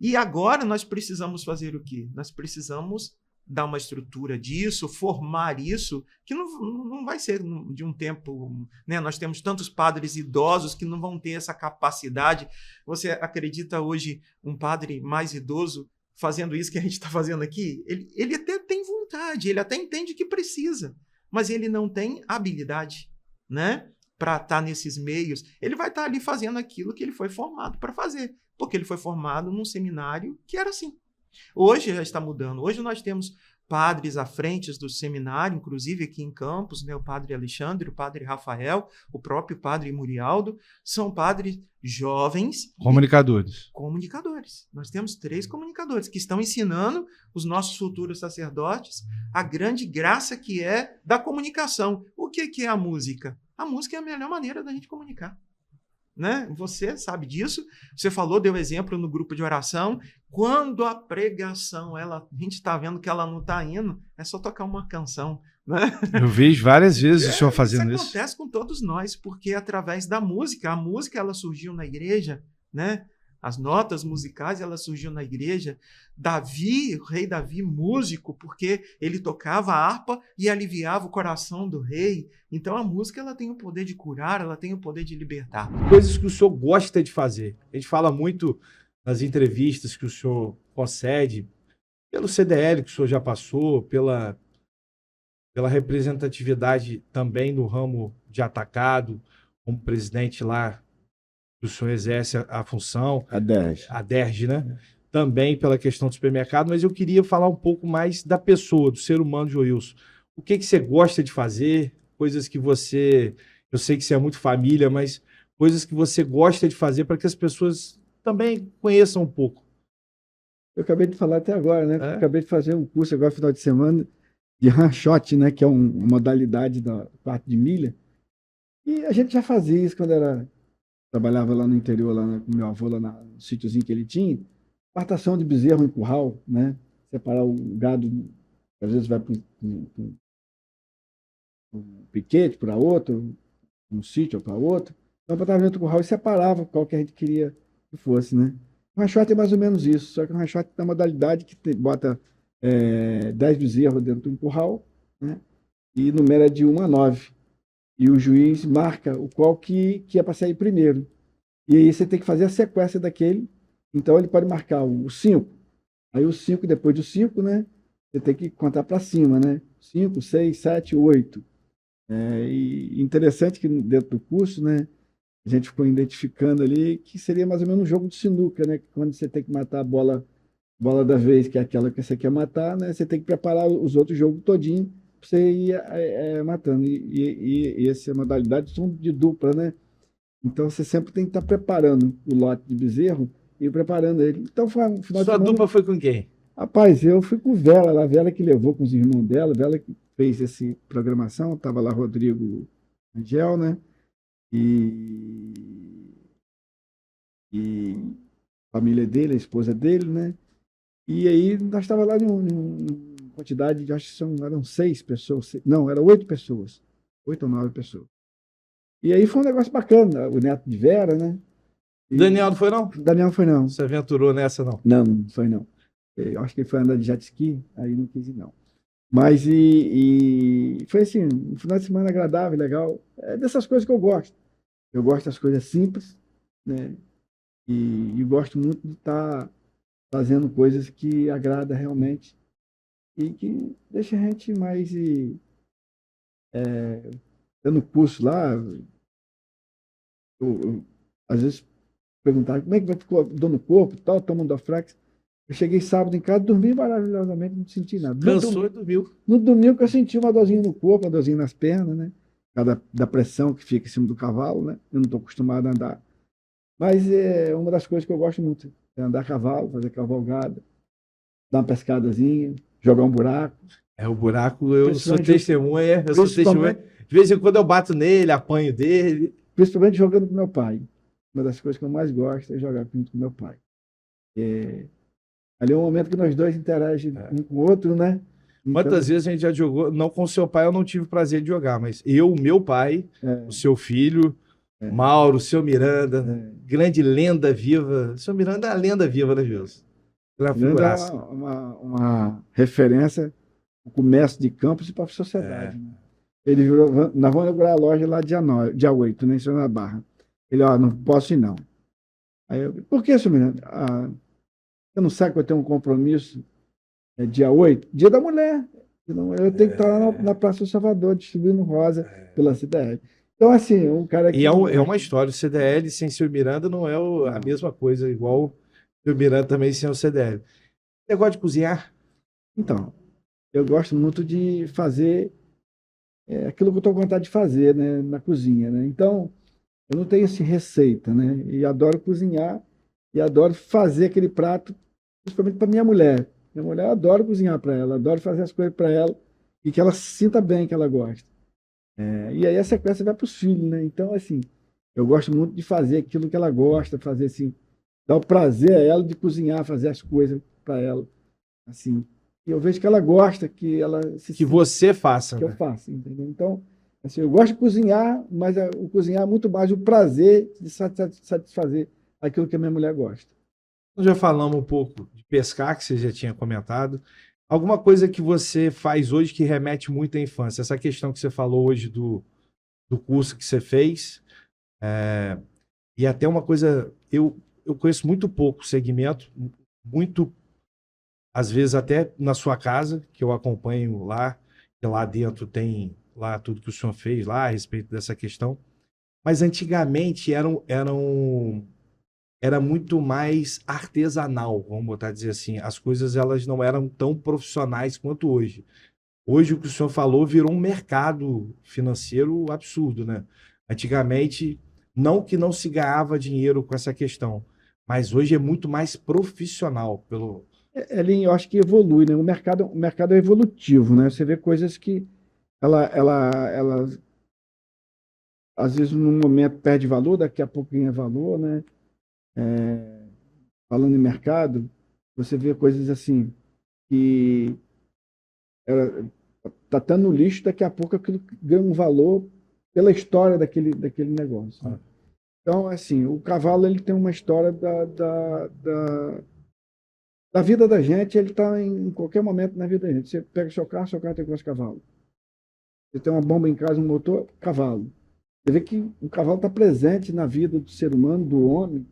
Speaker 5: E agora nós precisamos fazer o quê? Nós precisamos dar uma estrutura disso, formar isso, que não vai ser de um tempo, né? Nós temos tantos padres idosos que não vão ter essa capacidade. Você acredita hoje um padre mais idoso fazendo isso que a gente está fazendo aqui? Ele até tem vontade, ele até entende que precisa, mas ele não tem habilidade, né? Para estar nesses meios. Ele vai estar ali fazendo aquilo que ele foi formado para fazer, porque ele foi formado num seminário que era assim. Hoje já está mudando. Hoje nós temos padres à frente do seminário, inclusive aqui em Campos, né? O padre Alexandre, o padre Rafael, o próprio padre Murialdo, são padres jovens. Comunicadores. Nós temos 3 comunicadores que estão ensinando os nossos futuros sacerdotes a grande graça que é da comunicação. O que é a música? A música é a melhor maneira da gente comunicar. Né? Você sabe disso. Você falou, deu exemplo no grupo de oração. Quando a pregação, a gente está vendo que ela não está indo, é só tocar uma canção. Né?
Speaker 6: Eu vejo várias vezes o senhor fazendo isso.
Speaker 5: Acontece com todos nós, porque através da música, a música ela surgiu na igreja, né? As notas musicais elas surgiram na igreja. Davi, o rei Davi, músico, porque ele tocava a harpa e aliviava o coração do rei. Então a música ela tem o poder de curar, ela tem o poder de libertar.
Speaker 4: Coisas que o senhor gosta de fazer. A gente fala muito nas entrevistas que o senhor concede, pelo CDL que o senhor já passou, pela representatividade também no ramo de atacado, como presidente lá, que o senhor exerce a função. A DERJ, né? Também pela questão do supermercado, mas eu queria falar um pouco mais da pessoa, do ser humano de Joilson. O que você gosta de fazer? Coisas que você... Eu sei que você é muito família, mas coisas que você gosta de fazer para que as pessoas também conheçam um pouco.
Speaker 7: Eu acabei de falar até agora, né? Acabei de fazer um curso agora, final de semana, de ranchote, né? Que é uma modalidade da quarto de milha. E a gente já fazia isso quando trabalhava lá no interior, lá com meu avô, lá no sítiozinho que ele tinha. Partação de bezerro em curral, né? Separar o gado, às vezes vai para um piquete, para outro, um sítio para outro. Então, botava dentro do curral e separava qual que a gente queria que fosse, né? O ranchote é mais ou menos isso, só que o ranchote tem uma modalidade que bota 10 bezerros dentro de um curral, né? E numera de 1 a 9. E o juiz marca o qual que é para sair primeiro. E aí você tem que fazer a sequência daquele. Então ele pode marcar o 5. Aí o 5, depois do 5, né? Você tem que contar para cima, né? 5, 6, 7, 8. E interessante que dentro do curso, né? A gente ficou identificando ali que seria mais ou menos um jogo de sinuca, né? Quando você tem que matar a bola da vez, que é aquela que você quer matar, né? Você tem que preparar os outros jogos todinho para você ir matando. E essa modalidade são de dupla, né? Então você sempre tem que estar preparando o lote de bezerro e preparando ele. Então foi um final de semana.
Speaker 4: Sua dupla foi com quem?
Speaker 7: Rapaz, eu fui com Vela, a Vela que levou com os irmãos dela, Vela que fez essa programação, estava lá Rodrigo Angel, né? E a família dele, a esposa dele, né? E aí nós estávamos lá em quantidade de, acho que eram 6 pessoas, não, eram 8 pessoas, 8 ou 9 pessoas. E aí foi um negócio bacana, o neto de Vera, né?
Speaker 4: E Daniel não foi, não?
Speaker 7: Daniel não foi, não.
Speaker 4: Você aventurou nessa, não?
Speaker 7: Não, não foi, não. Eu acho que ele foi andar de jet ski, aí não quis ir, não. Mas foi assim, um final de semana agradável, legal. É dessas coisas que eu gosto. Eu gosto das coisas simples, né? E gosto muito de estar fazendo coisas que agrada realmente e que deixa a gente mais dando curso lá. Às vezes perguntaram como é que vai ficar dor no corpo, tal, tomando Doflex. Eu cheguei sábado em casa, dormi maravilhosamente, não senti nada.
Speaker 1: Cansou e dormiu.
Speaker 7: No domingo que eu senti uma dorzinha no corpo, uma dorzinha nas pernas, né? Por causa da pressão que fica em cima do cavalo, né? Eu não estou acostumado a andar. Mas é uma das coisas que eu gosto muito, é andar a cavalo, fazer cavalgada, dar uma pescadazinha, jogar um buraco.
Speaker 4: O buraco, eu sou
Speaker 7: Principalmente-
Speaker 4: testemunha, eu sou testemunha.
Speaker 7: Principalmente,
Speaker 4: De vez em quando eu bato nele, apanho dele.
Speaker 7: principalmente jogando com meu pai. Uma das coisas que eu mais gosto é jogar junto com meu pai. Ali é um momento que nós dois interagimos um com o outro, né? Então,
Speaker 4: Quantas vezes a gente já jogou? Não com o seu pai, eu não tive o prazer de jogar, mas eu, meu pai, o seu filho, Mauro, o seu Miranda, grande lenda viva. O seu Miranda é a lenda viva, né, Gilson? Ele é uma
Speaker 7: Miranda é
Speaker 4: figuraça.
Speaker 7: uma referência para o comércio de campos e para a sociedade. Né? Ele virou, nós vamos inaugurar a loja lá dia 8, né, em Senhor na Barra. Ele, não posso ir não. Aí eu, por que, seu Miranda? Você não sabe que eu tenho um compromisso dia 8? Dia da mulher. Eu tenho que estar lá na Praça do Salvador, distribuindo rosa pela cidade. Então, assim, um cara que...
Speaker 4: E é uma história. O CDL sem seu Miranda não é a mesma coisa, igual o seu Miranda também sem o CDL. Você gosta de cozinhar?
Speaker 7: Então, eu gosto muito de fazer aquilo que eu estou com vontade de fazer, né, na cozinha, né? Então, eu não tenho assim, receita, né? E adoro cozinhar e adoro fazer aquele prato, principalmente para minha mulher. Minha mulher, eu adoro cozinhar para ela, adoro fazer as coisas para ela e que ela se sinta bem, que ela gosta. E aí a sequência vai para os filhos, né? Então, assim, eu gosto muito de fazer aquilo que ela gosta, fazer assim, dar o prazer a ela de cozinhar, fazer as coisas para ela, assim. E eu vejo que ela gosta, que ela se
Speaker 4: Que você faça.
Speaker 7: que eu
Speaker 4: Né?
Speaker 7: faço, entendeu? Então, assim, eu gosto de cozinhar, mas o cozinhar é muito mais o prazer de satisfazer aquilo que a minha mulher gosta.
Speaker 4: Nós já falamos um pouco de pescar, que você já tinha comentado. Alguma coisa que você faz hoje que remete muito à infância? Essa questão que você falou hoje do curso que você fez. E até uma coisa, eu conheço muito pouco o segmento, muito, às vezes até na sua casa, que eu acompanho lá, que lá dentro tem lá tudo que o senhor fez lá a respeito dessa questão. Mas antigamente era muito mais artesanal, vamos botar dizer assim. As coisas elas não eram tão profissionais quanto hoje. Hoje o que o senhor falou virou um mercado financeiro absurdo, né? Antigamente, não que não se ganhava dinheiro com essa questão, mas hoje é muito mais profissional.
Speaker 7: Ele, eu acho que evolui, né? O mercado é evolutivo, né? Você vê coisas que ela às vezes num momento perde valor, daqui a pouco ganha valor, né? Falando em mercado, você vê coisas assim que está tão no lixo, daqui a pouco aquilo ganha um valor pela história daquele negócio. Né? Então, assim, o cavalo ele tem uma história da vida da gente, ele está em qualquer momento na vida da gente. Você pega seu carro tem quantos cavalos? Você tem uma bomba em casa, um motor, cavalo. Você vê que o cavalo está presente na vida do ser humano, do homem,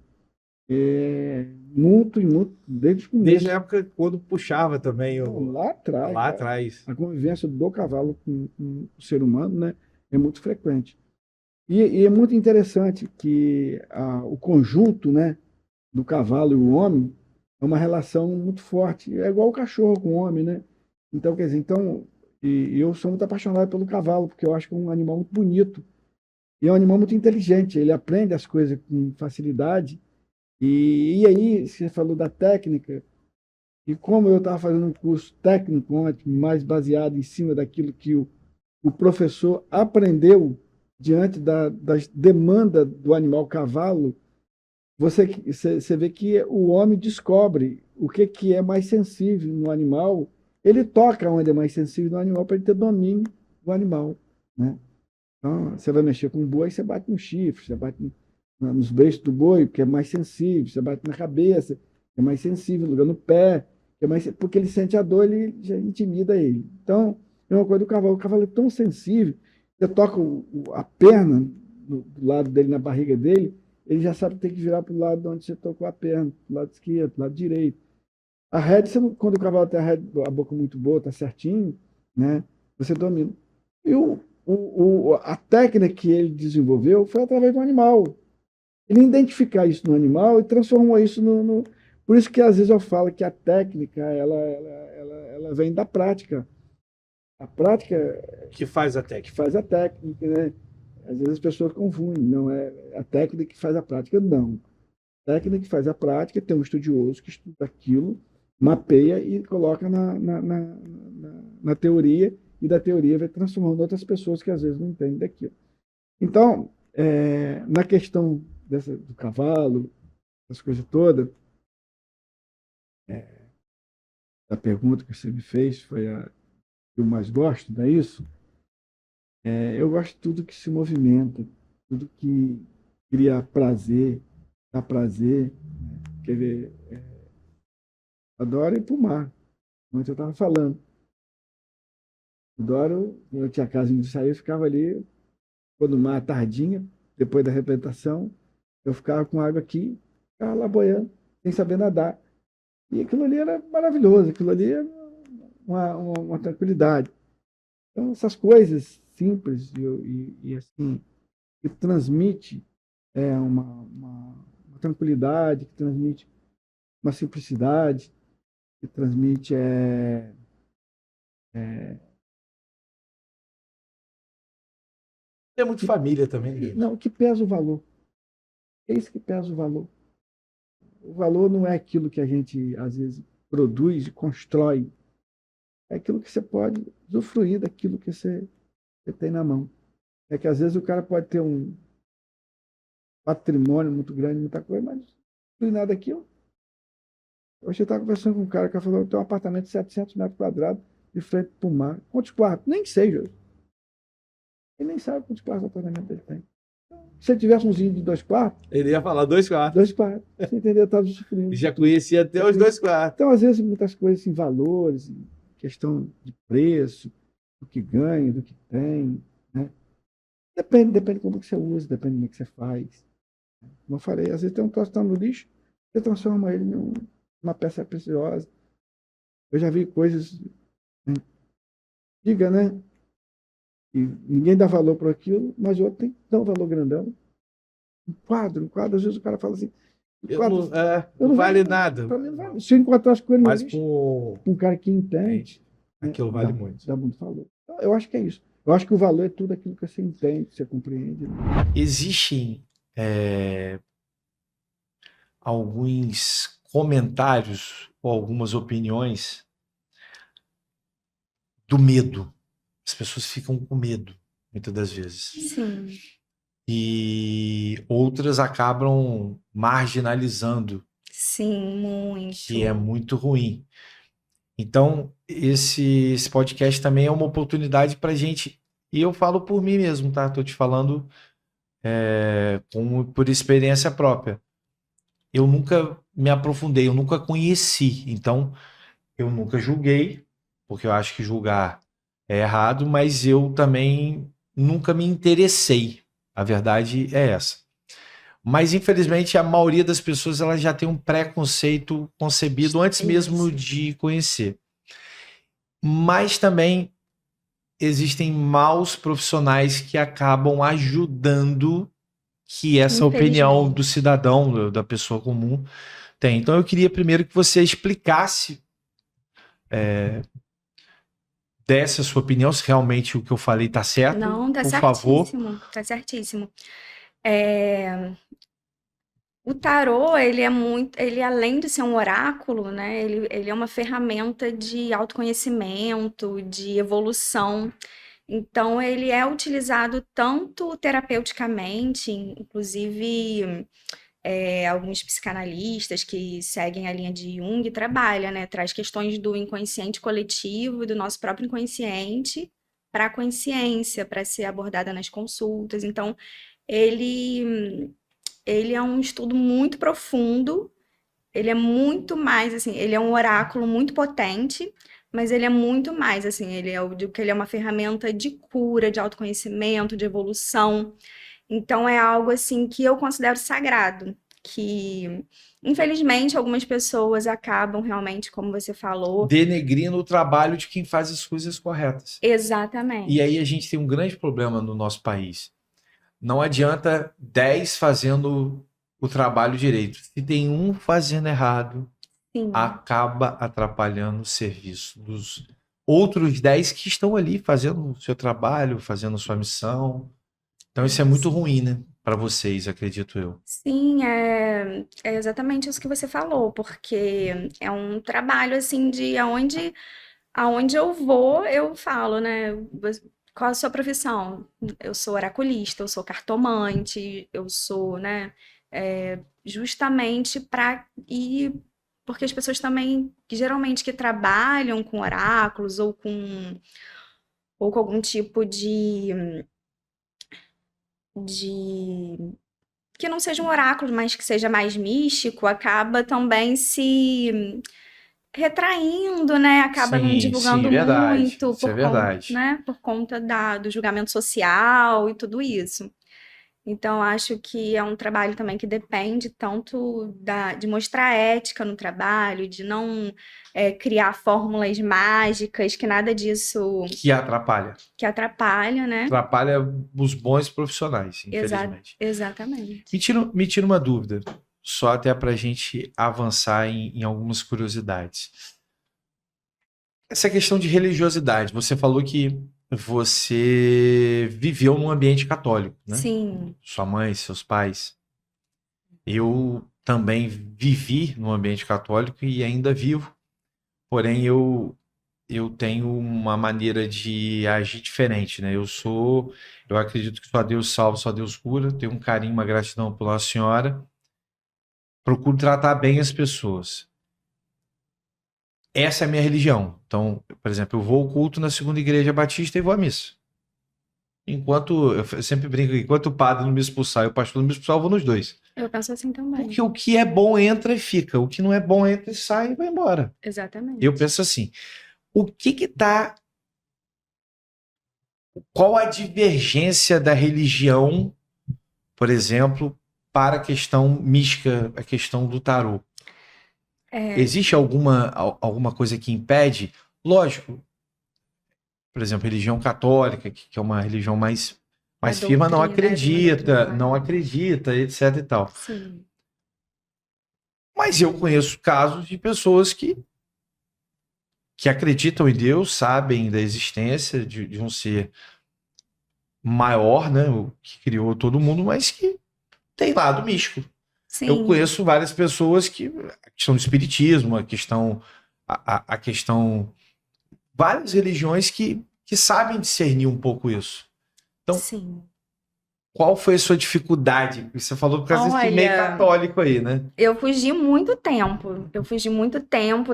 Speaker 7: muito, desde o começo.
Speaker 4: Desde a época quando puxava também.
Speaker 7: Lá atrás.
Speaker 4: Lá atrás.
Speaker 7: A convivência do cavalo com o ser humano, né, é muito frequente. E é muito interessante que o conjunto, né, do cavalo e o homem é uma relação muito forte. É igual o cachorro com o homem, né? Então, quer dizer, eu sou muito apaixonado pelo cavalo, porque eu acho que é um animal muito bonito. E é um animal muito inteligente, ele aprende as coisas com facilidade. E aí, você falou da técnica, e como eu estava fazendo um curso técnico ontem, mais baseado em cima daquilo que o professor aprendeu diante das demandas do animal cavalo, você vê que o homem descobre o que é mais sensível no animal, ele toca onde é mais sensível no animal para ele ter domínio do animal. Né? Então, você vai mexer com o boi, você bate no chifre, você bate nos beiços do boi, que é mais sensível, você bate na cabeça, que é mais sensível, no lugar no pé, Porque ele sente a dor, ele já intimida ele. Então, é uma coisa do cavalo. O cavalo é tão sensível, você toca a perna do lado dele, na barriga dele, ele já sabe que tem que virar para o lado de onde você tocou a perna, para o lado esquerdo, para o lado direito. A rédea, quando o cavalo tem a boca muito boa, está certinho, né, você domina. E a técnica que ele desenvolveu foi através do animal. Ele identificar isso no animal e transformou isso no... Por isso que às vezes eu falo que a técnica ela vem da prática. A prática
Speaker 4: Que faz a
Speaker 7: que
Speaker 4: técnica.
Speaker 7: faz a técnica, né? Às vezes as pessoas confundem, não é a técnica que faz a prática, não. A técnica que faz a prática tem um estudioso que estuda aquilo, mapeia e coloca na teoria, e da teoria vai transformando outras pessoas que às vezes não entendem daquilo. Então, na questão do cavalo, das coisas todas, a pergunta que você me fez foi a que eu mais gosto, não é isso? Eu gosto de tudo que se movimenta, tudo que cria prazer, dá prazer. Né? Quer ver? Adoro ir para o mar, como eu estava falando. Adoro, eu tinha casa de sair, eu ficava ali, quando o mar tardinha, depois da arrebentação, eu ficava com água aqui, ficava lá boiando, sem saber nadar. E aquilo ali era maravilhoso, aquilo ali era uma tranquilidade. Então, essas coisas simples e assim, que transmite uma tranquilidade, que transmite uma simplicidade, que transmite
Speaker 4: É muito família também, né?
Speaker 7: não, que pesa o valor. É isso que pesa o valor. O valor não é aquilo que a gente, às vezes, produz e constrói. É aquilo que você pode usufruir daquilo que você tem na mão. É que, às vezes, o cara pode ter um patrimônio muito grande, muita coisa, mas não tem nada daquilo. Hoje eu estava conversando com um cara que falou que tem um apartamento de 700 metros quadrados de frente para o mar. Quantos quartos? Nem sei, Jô. Ele nem sabe quantos quartos o apartamento ele tem. Se ele tivesse um zinho de 2 quartos...
Speaker 4: Ele ia falar 2 quartos.
Speaker 7: 2 quartos. Você entendeu? Estava sofrendo.
Speaker 4: Já conhecia até os 2 quartos.
Speaker 7: Então, às vezes, muitas coisas em valores, em questão de preço, do que ganha, do que tem. Né? Depende como que você usa, depende do que você faz. Como eu falei, às vezes tem um troço que está no lixo, você transforma ele em uma peça preciosa. Eu já vi coisas... Né? Diga, né? E ninguém dá valor para aquilo, mas o outro tem que dar um valor grandão. Um quadro, às vezes o cara fala assim,
Speaker 4: não vale nada.
Speaker 7: Pra mim não vale. Se eu encontrasse com ele,
Speaker 4: Mas
Speaker 7: com um cara que entende,
Speaker 4: aquilo vale muito.
Speaker 7: Dá muito valor. Então, eu acho que é isso. Eu acho que o valor é tudo aquilo que você entende, que você compreende.
Speaker 1: Existem alguns comentários ou algumas opiniões do medo. As pessoas ficam com medo, muitas das vezes.
Speaker 2: Sim.
Speaker 1: E outras acabam marginalizando.
Speaker 2: Sim, muito.
Speaker 1: Que é muito ruim. Então, esse podcast também é uma oportunidade para a gente... E eu falo por mim mesmo, tá? Estou te falando por experiência própria. Eu nunca me aprofundei, eu nunca conheci. Então, eu nunca julguei, porque eu acho que julgar é errado, mas eu também nunca me interessei. A verdade é essa. Mas, infelizmente, a maioria das pessoas ela já tem um preconceito concebido antes mesmo de conhecer. Mas também existem maus profissionais que acabam ajudando que essa opinião do cidadão, da pessoa comum, tem. Então, eu queria primeiro que você explicasse dessa sua opinião, se realmente o que eu falei está certo.
Speaker 8: Não, tá
Speaker 1: por
Speaker 8: certíssimo.
Speaker 1: favor.
Speaker 8: Tá certíssimo. O tarô, ele além de ser um oráculo, né? Ele é uma ferramenta de autoconhecimento, de evolução. Então, ele é utilizado tanto terapeuticamente, inclusive alguns psicanalistas que seguem a linha de Jung trabalham, né? Traz questões do inconsciente coletivo e do nosso próprio inconsciente para a consciência, para ser abordada nas consultas. Então, ele é um estudo muito profundo ele é muito mais, assim, ele é um oráculo muito potente, mas ele é muito mais, assim, eu digo que ele é uma ferramenta de cura, de autoconhecimento, de evolução. Então é algo assim que eu considero sagrado, que infelizmente algumas pessoas acabam realmente, como você falou.
Speaker 6: Denegrindo o trabalho de quem faz as coisas corretas.
Speaker 8: Exatamente.
Speaker 6: E aí a gente tem um grande problema no nosso país. Não adianta 10 fazendo o trabalho direito. Se tem um fazendo errado,
Speaker 8: Sim.
Speaker 6: acaba atrapalhando o serviço dos outros 10 que estão ali fazendo o seu trabalho, fazendo a sua missão. Então isso é muito ruim, né? Para vocês, acredito eu.
Speaker 8: Sim, é exatamente isso que você falou, porque é um trabalho assim de aonde eu vou, eu falo, né? Qual a sua profissão? Eu sou oraculista, eu sou cartomante, eu sou, né? Justamente para ir, porque as pessoas também, que geralmente que trabalham com oráculos ou com algum tipo de que não seja um oráculo, mas que seja mais místico, acaba também se retraindo, né? Acaba não divulgando
Speaker 6: verdade.
Speaker 8: muito
Speaker 6: Isso é verdade.
Speaker 8: né? Por conta do julgamento social e tudo isso. Então, acho que é um trabalho também que depende tanto de mostrar ética no trabalho, de não criar fórmulas mágicas, que nada disso
Speaker 6: Que atrapalha.
Speaker 8: que atrapalha, né?
Speaker 6: Atrapalha os bons profissionais, infelizmente.
Speaker 8: Exatamente.
Speaker 6: Me tira uma dúvida, só até para a gente avançar em algumas curiosidades. Essa questão de religiosidade, você falou que você viveu num ambiente católico, né?
Speaker 8: Sim.
Speaker 6: Sua mãe, seus pais. Eu também vivi num ambiente católico e ainda vivo, porém eu tenho uma maneira de agir diferente, né? Eu acredito que só Deus salva, só Deus cura, tenho um carinho, uma gratidão por Nossa Senhora, procuro tratar bem as pessoas. Essa é a minha religião. Então, por exemplo, eu vou ao culto na Segunda Igreja Batista e vou à missa. Eu sempre brinco, enquanto o padre não me expulsar e o pastor não me expulsar, eu vou nos dois.
Speaker 8: Eu penso assim também.
Speaker 6: Porque o que é bom entra e fica, o que não é bom entra e sai e vai embora.
Speaker 8: Exatamente.
Speaker 6: Eu penso assim, qual a divergência da religião, por exemplo, para a questão mística, a questão do tarô? Existe alguma coisa que impede? Lógico, por exemplo, religião católica, que é uma religião mais firme, não acredita, etc e tal.
Speaker 8: Sim.
Speaker 6: Mas eu conheço casos de pessoas que acreditam em Deus, sabem da existência de um ser maior, né, o que criou todo mundo, mas que tem lado místico.
Speaker 8: Sim.
Speaker 6: Eu conheço várias pessoas que a questão do espiritismo, a questão várias religiões que sabem discernir um pouco isso. Então,
Speaker 8: sim.
Speaker 6: Qual foi a sua dificuldade? Você falou por causa desse meio católico aí, né?
Speaker 8: Eu fugi muito tempo.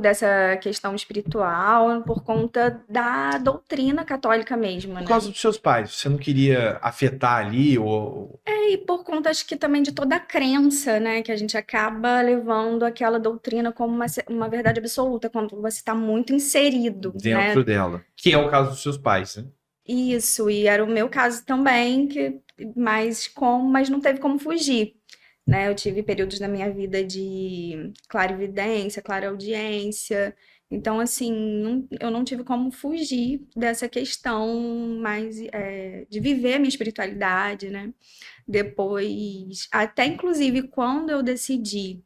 Speaker 8: Dessa questão espiritual por conta da doutrina católica mesmo, né?
Speaker 6: Por causa dos seus pais. Você não queria afetar ali
Speaker 8: e por conta, acho que também de toda a crença, né? Que a gente acaba levando aquela doutrina como uma verdade absoluta, quando você está muito inserido,
Speaker 6: dentro dela. Que é o caso dos seus pais, né?
Speaker 8: Isso, e era o meu caso também, mas não teve como fugir, né? Eu tive períodos na minha vida de clarividência, clareaudiência, então, assim, eu não tive como fugir dessa questão mais de viver a minha espiritualidade, né? Depois, até inclusive quando eu decidi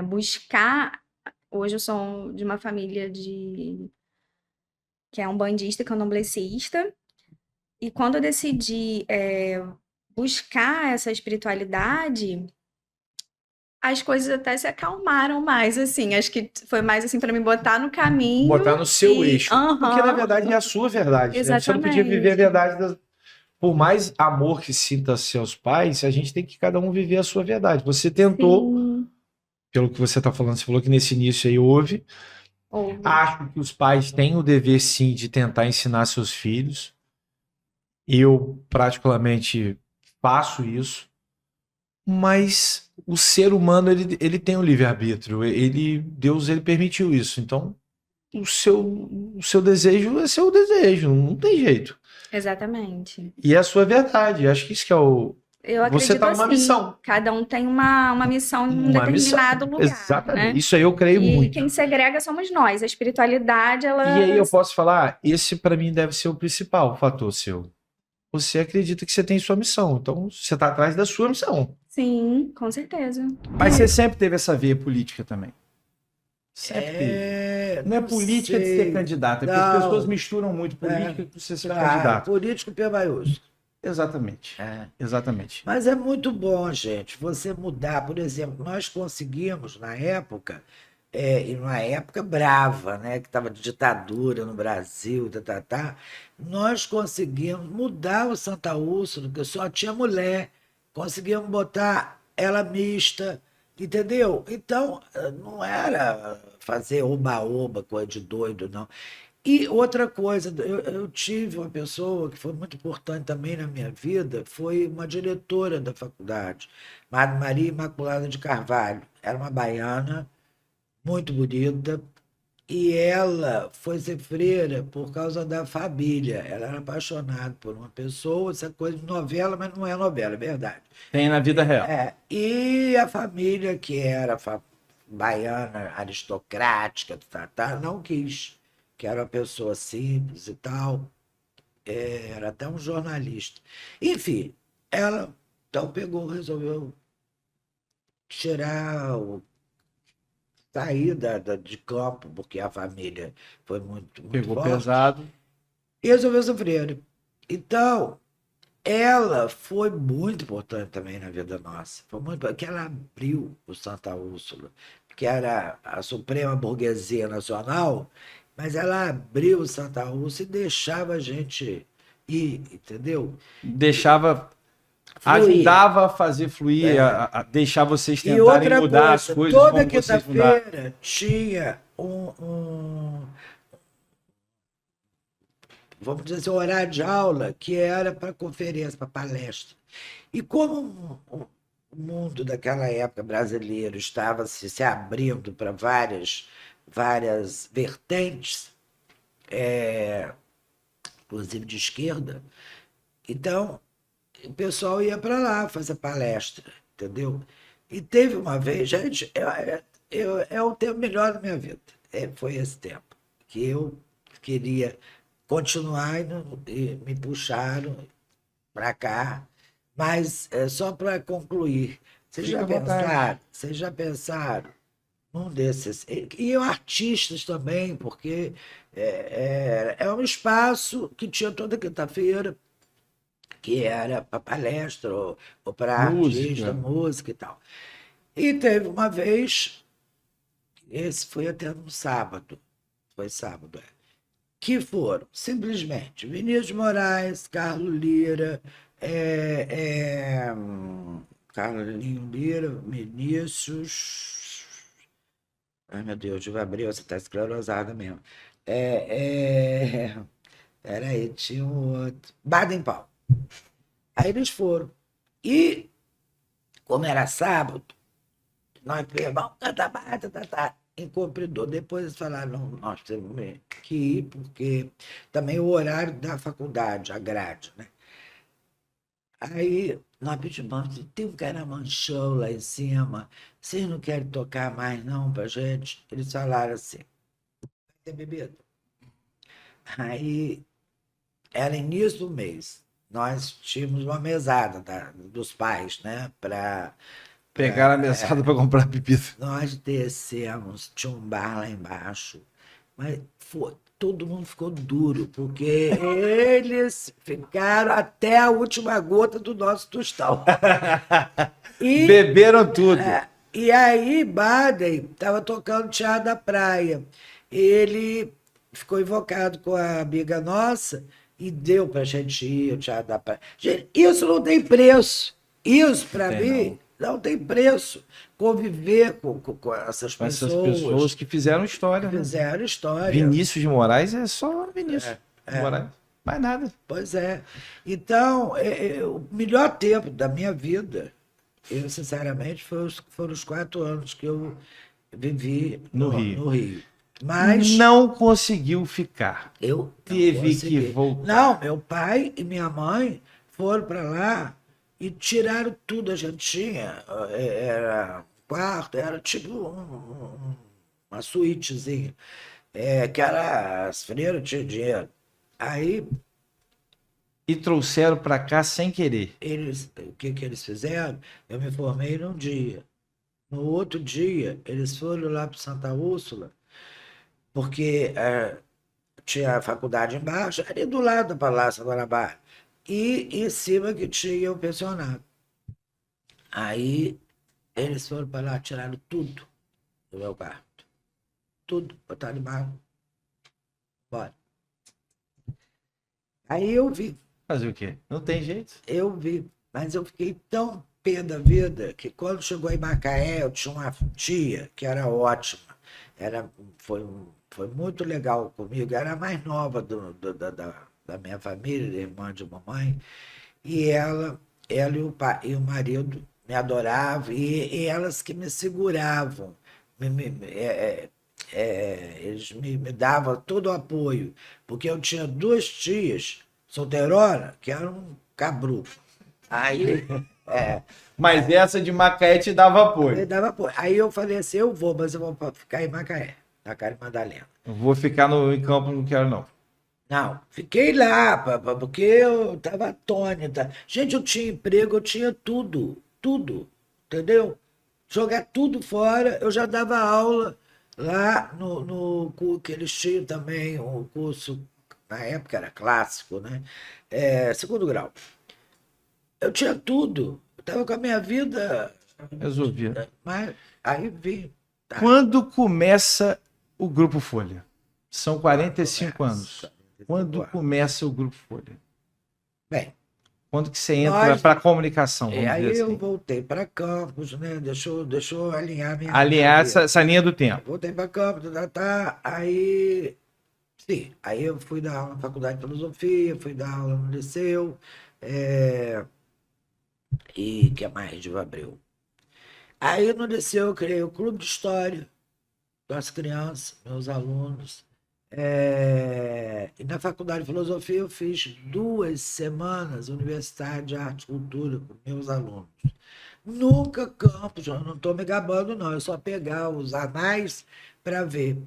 Speaker 8: buscar, hoje eu sou de uma família que é umbandista, candomblessista. E quando eu decidi buscar essa espiritualidade, as coisas até se acalmaram mais, assim. Acho que foi mais, assim, para me botar no caminho.
Speaker 6: Botar no seu eixo. Porque, na verdade, é a sua verdade. Né? Você não podia viver a verdade Por mais amor que sinta seus pais, a gente tem que cada um viver a sua verdade. Você tentou, pelo que você está falando, você falou que nesse início aí houve. Acho que os pais têm o dever, sim, de tentar ensinar seus filhos. Eu, particularmente, faço isso. mas o ser humano ele tem o livre-arbítrio. Deus ele permitiu isso. Então, o seu desejo é seu desejo, não tem jeito.
Speaker 8: Exatamente.
Speaker 6: E é a sua verdade. Acho que isso que é o.
Speaker 8: Eu
Speaker 6: Você
Speaker 8: acredito
Speaker 6: tá numa
Speaker 8: assim,
Speaker 6: missão.
Speaker 8: cada um tem uma missão em um
Speaker 6: Uma missão.
Speaker 8: determinado lugar,
Speaker 6: Exatamente.
Speaker 8: né?
Speaker 6: Isso aí eu creio
Speaker 8: E
Speaker 6: muito.
Speaker 8: quem segrega somos nós. A espiritualidade, ela...
Speaker 6: E aí eu posso falar, esse para mim deve ser o principal fator seu. Você acredita que você tem sua missão, então você tá atrás da sua missão.
Speaker 8: Sim, com certeza.
Speaker 7: Mas você sempre teve essa veia política também. Sempre teve. Não é política de ser candidato, é porque as pessoas misturam muito política com você ser candidato.
Speaker 9: Político P maiúsculo.
Speaker 7: Exatamente. Exatamente.
Speaker 9: Mas é muito bom, gente, você mudar. Por exemplo, nós conseguimos, na época, e numa época brava, né, que estava de ditadura no Brasil, nós conseguimos mudar o Santa Úrsula, que só tinha mulher, conseguimos botar ela mista, entendeu? Então, não era fazer oba-oba, coisa de doido, não. E outra coisa, eu tive uma pessoa que foi muito importante também na minha vida, foi uma diretora da faculdade, Maria Imaculada de Carvalho. Era uma baiana, muito bonita, e ela foi ser freira por causa da família. Ela era apaixonada por uma pessoa, essa coisa de novela, mas não é novela, é verdade.
Speaker 7: Tem na vida real.
Speaker 9: E a família, que era baiana, aristocrática, não quis, que era uma pessoa simples e tal, era até um jornalista. Enfim, ela então resolveu sair de campo, porque a família foi muito
Speaker 7: Pegou
Speaker 9: forte,
Speaker 7: pesado.
Speaker 9: e resolveu ser freira. Então, ela foi muito importante também na vida nossa. Foi muito porque ela abriu o Santa Úrsula, que era a suprema burguesia nacional, mas ela abriu o Santa Úrsula e deixava a gente ir, entendeu?
Speaker 7: Deixava...
Speaker 9: Fluir.
Speaker 7: Ajudava a fazer fluir, a deixar vocês
Speaker 9: E
Speaker 7: tentarem
Speaker 9: outra
Speaker 7: mudar as
Speaker 9: coisa,
Speaker 7: coisas
Speaker 9: toda
Speaker 7: como vocês mudaram.
Speaker 9: quinta-feira tinha vamos dizer assim, um horário de aula que era para conferência, para palestra. E como o mundo daquela época brasileiro estava se abrindo para várias vertentes, inclusive de esquerda, então o pessoal ia para lá fazer palestra, entendeu? E teve uma vez, gente, é o tempo melhor da minha vida. Foi esse tempo que eu queria continuar e me puxaram para cá. Mas só para concluir, vocês já pensaram num desses? E artistas também, porque é um espaço que tinha toda quinta-feira, que era para palestra ou para artista, música e tal. E teve uma vez, esse foi até no sábado, que foram simplesmente Vinícius de Moraes, Carlos Lira, Vinícius... Ai, meu Deus, Gil Abreu, você está esclerosada mesmo. Peraí, tinha um outro. Baden Powell. Aí eles foram. E, como era sábado, nós vamos cantar em cumpridor. Depois eles falaram, não, nós temos que ir, porque também o horário da faculdade, a grade, né? Aí nós pedimos, tem um caramanchão lá em cima, vocês não querem tocar mais não pra gente? Eles falaram assim, tem bebida? Aí, era início do mês, nós tínhamos uma mesada dos pais, né, para...
Speaker 7: Pegaram a mesada para comprar bebida.
Speaker 9: Nós descemos, tinha um bar lá embaixo, mas todo mundo ficou duro, porque eles ficaram até a última gota do nosso tostão. E,
Speaker 7: beberam tudo.
Speaker 9: E aí, Baden estava tocando Teatro da Praia. Ele ficou invocado com a amiga nossa e deu para a gente ir ao Teatro da Praia. Gente, isso não tem preço. Isso, para mim... Não tem preço conviver com essas pessoas
Speaker 7: que fizeram história.
Speaker 9: Fizeram história.
Speaker 7: Vinícius de Moraes é só Vinícius de Moraes. Mais nada.
Speaker 9: Pois é. Então, o melhor tempo da minha vida Eu, sinceramente, foram os 4 anos que eu vivi
Speaker 1: No Rio.
Speaker 9: no Rio. Mas
Speaker 1: Não conseguiu ficar.
Speaker 9: eu não
Speaker 1: Teve que
Speaker 9: consegui.
Speaker 1: voltar.
Speaker 9: Não, meu pai e minha mãe foram para lá e tiraram tudo. A gente tinha, era um quarto, era tipo uma suítezinha, que era, as freiras tinham dinheiro. Aí
Speaker 1: E trouxeram para cá sem querer.
Speaker 9: o que eles fizeram? Eu me formei num dia. No outro dia, eles foram lá para Santa Úrsula, porque tinha a faculdade embaixo, ali do lado do Palácio Guanabara, e em cima que tinha o pensionato. Aí eles foram para lá, tiraram tudo do meu quarto. Tudo, botaram embaixo. Bora. Aí eu vi,
Speaker 1: Fazer o quê? Não tem jeito.
Speaker 9: mas eu fiquei tão pé da vida que quando chegou em Macaé, eu tinha uma tia que era ótima. Foi muito legal comigo, era a mais nova da minha família, irmã de mamãe, e ela e o marido me adoravam, e elas que me seguravam, eles me davam todo o apoio, porque eu tinha 2 tias solteirona que eram um cabruco. Aí,
Speaker 1: Mas essa de Macaé te dava
Speaker 9: me
Speaker 1: apoio.
Speaker 9: dava apoio. Aí eu falei assim, eu vou, mas eu vou ficar em Macaé, na Carmen Madalena.
Speaker 1: Eu vou ficar em campo, não quero não.
Speaker 9: Não, fiquei lá, porque eu estava atônita. Gente, eu tinha emprego, eu tinha tudo, entendeu? Jogar tudo fora, eu já dava aula lá no que eles tinham também, o curso, na época era clássico, né? 2º grau. Eu tinha tudo, eu estava com a minha vida,
Speaker 1: Resolvia.
Speaker 9: mas aí vi. Tá.
Speaker 1: Quando começa o Grupo Folha? São 45 anos. Quando começa o Grupo Folha?
Speaker 9: Bem,
Speaker 1: Quando que você entra para a comunicação? Vamos
Speaker 9: aí
Speaker 1: dizer
Speaker 9: eu
Speaker 1: assim.
Speaker 9: voltei para Campos, né? Deixa eu alinhar minha
Speaker 1: Alinhar
Speaker 9: vida.
Speaker 1: essa linha do tempo.
Speaker 9: Voltei para Campos, aí, sim, aí eu fui dar aula na faculdade de filosofia, fui dar aula no liceu, e que é mais de Abreu. Aí no liceu eu criei o clube de história das crianças, meus alunos. E na faculdade de filosofia eu fiz 2 semanas universitária de arte e cultura com meus alunos. Nunca Campos, eu não estou me gabando, não, é só pegar os anais para ver.